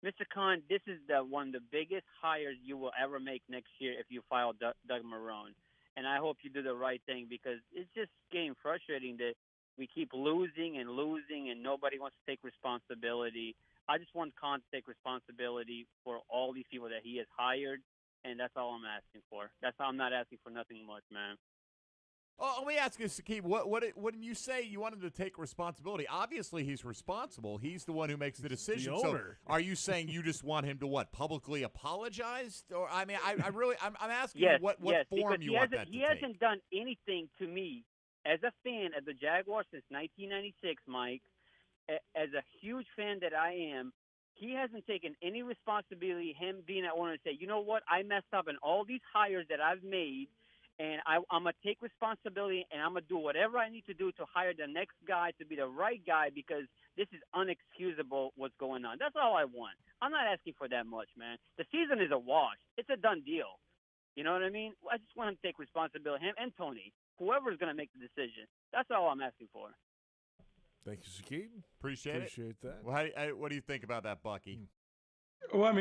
Mr. Khan, this is one of the biggest hires you will ever make next year if you file Doug Marrone. And I hope you do the right thing, because it's just getting frustrating that we keep losing and nobody wants to take responsibility. I just want Khan to take responsibility for all these people that he has hired, and that's all I'm asking for. I'm not asking for nothing much, man. Oh, let me ask you, Sakib, what did you say you wanted to take responsibility? Obviously, he's responsible. He's the one who makes the decision. The owner. So, are you saying you just want him to publicly apologize? Or I'm asking you what form you want that to take. He hasn't done anything to me as a fan of the Jaguars since 1996, Mike. As a huge fan that I am, he hasn't taken any responsibility. Him being an owner and say, you know what, I messed up in all these hires that I've made. And I'm going to take responsibility, and I'm going to do whatever I need to do to hire the next guy to be the right guy, because this is unexcusable what's going on. That's all I want. I'm not asking for that much, man. The season is a wash. It's a done deal. You know what I mean? I just want him to take responsibility, him and Tony, whoever's going to make the decision. That's all I'm asking for. Thank you, Sakib. Appreciate that. Well, what do you think about that, Bucky? Well,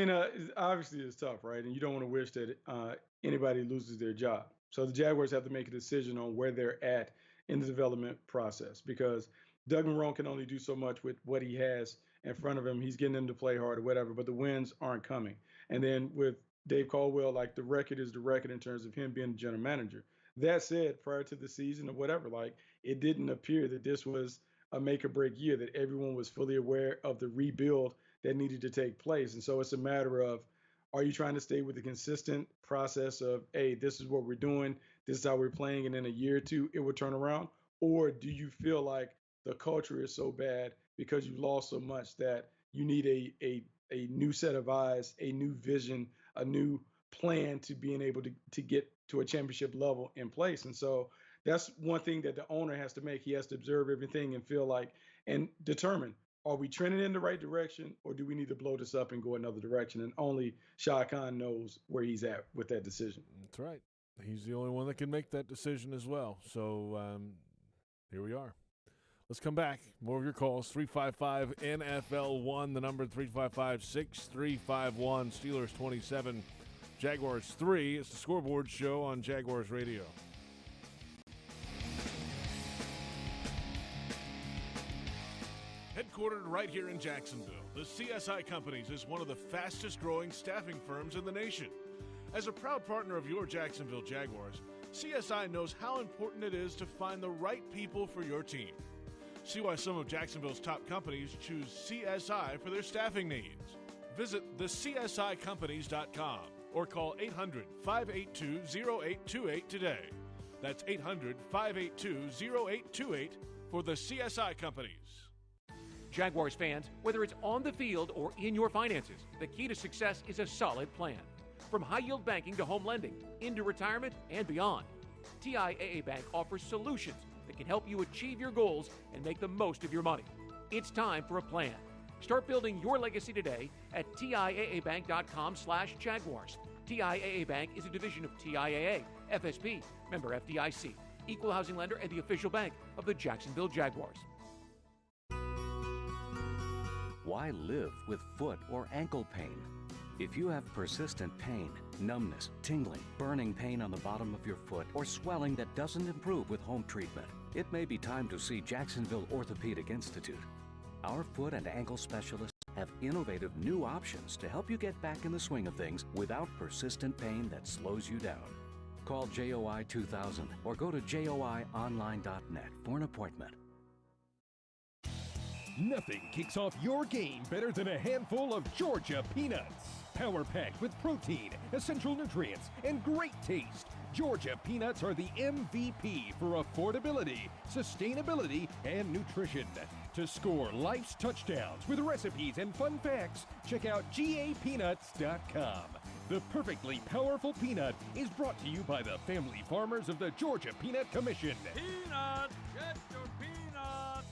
obviously it's tough, right? And you don't want to wish that anybody loses their job. So the Jaguars have to make a decision on where they're at in the development process, because Doug Marrone can only do so much with what he has in front of him. He's getting them to play hard or whatever, but the wins aren't coming. And then with Dave Caldwell, the record is the record in terms of him being the general manager. That said, prior to the season or whatever, it didn't appear that this was a make or break year, that everyone was fully aware of the rebuild that needed to take place. And so it's a matter of, are you trying to stay with the consistent process of, hey, this is what we're doing, this is how we're playing, and in a year or two it will turn around? Or do you feel like the culture is so bad because you lost so much that you need a new set of eyes, a new vision, a new plan to being able to get to a championship level in place? And so that's one thing that the owner has to make. He has to observe everything and feel and determine, are we trending in the right direction, or do we need to blow this up and go another direction? And only Shah Khan knows where he's at with that decision. That's right. He's the only one that can make that decision as well. So here we are. Let's come back. More of your calls. 355 NFL1, the number 355-6351. Steelers 27, Jaguars 3. It's the Scoreboard Show on Jaguars Radio. Headquartered right here in Jacksonville, the CSI Companies is one of the fastest growing staffing firms in the nation. As a proud partner of your Jacksonville Jaguars, CSI knows how important it is to find the right people for your team. See why some of Jacksonville's top companies choose CSI for their staffing needs. Visit thecsicompanies.com or call 800-582-0828 today. That's 800-582-0828 for the CSI companies. Jaguars fans, whether it's on the field or in your finances, the key to success is a solid plan. From high-yield banking to home lending, into retirement, and beyond, TIAA Bank offers solutions that can help you achieve your goals and make the most of your money. It's time for a plan. Start building your legacy today at TIAABank.com/Jaguars. TIAA Bank is a division of TIAA, FSB, member FDIC, equal housing lender, and the official bank of the Jacksonville Jaguars. Why live with foot or ankle pain? If you have persistent pain, numbness, tingling, burning pain on the bottom of your foot, or swelling that doesn't improve with home treatment, it may be time to see Jacksonville Orthopedic Institute. Our foot and ankle specialists have innovative new options to help you get back in the swing of things without persistent pain that slows you down. Call JOI 2000 or go to joionline.net for an appointment. Nothing kicks off your game better than a handful of Georgia peanuts. Power-packed with protein, essential nutrients, and great taste, Georgia peanuts are the MVP for affordability, sustainability, and nutrition. To score life's touchdowns with recipes and fun facts, check out GAPeanuts.com. The perfectly powerful peanut is brought to you by the family farmers of the Georgia Peanut Commission. Peanuts! Get your peanuts!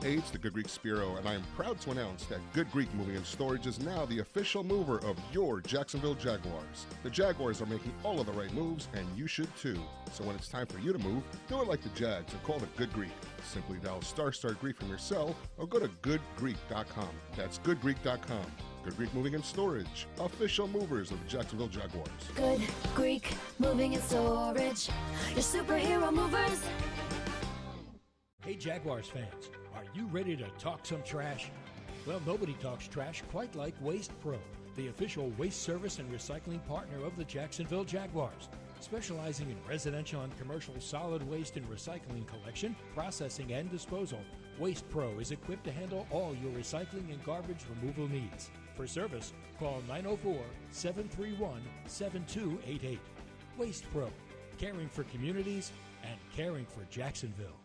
Hey, it's the Good Greek Spiro, and I am proud to announce that Good Greek Moving and Storage is now the official mover of your Jacksonville Jaguars. The Jaguars are making all of the right moves, and you should too. So when it's time for you to move, do it like the Jags and call it Good Greek. Simply dial ** Greek from your cell or go to goodgreek.com. That's goodgreek.com. Good Greek Moving and Storage, official movers of the Jacksonville Jaguars. Good Greek Moving and Storage, your superhero movers. Hey Jaguars fans, are you ready to talk some trash? Well, nobody talks trash quite like Waste Pro, the official waste service and recycling partner of the Jacksonville Jaguars. Specializing in residential and commercial solid waste and recycling collection, processing, and disposal, Waste Pro is equipped to handle all your recycling and garbage removal needs. For service, call 904-731-7288. Waste Pro, caring for communities and caring for Jacksonville.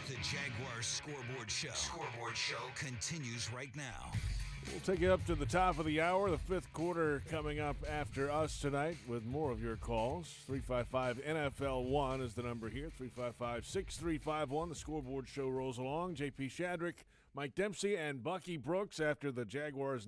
The Jaguars Scoreboard Show continues right now. We'll take you up to the top of the hour. The fifth quarter coming up after us tonight with more of your calls. 355-NFL-1 is the number here. 355-6351. The Scoreboard Show rolls along. JP Shadrick, Mike Dempsey, and Bucky Brooks after the Jaguars'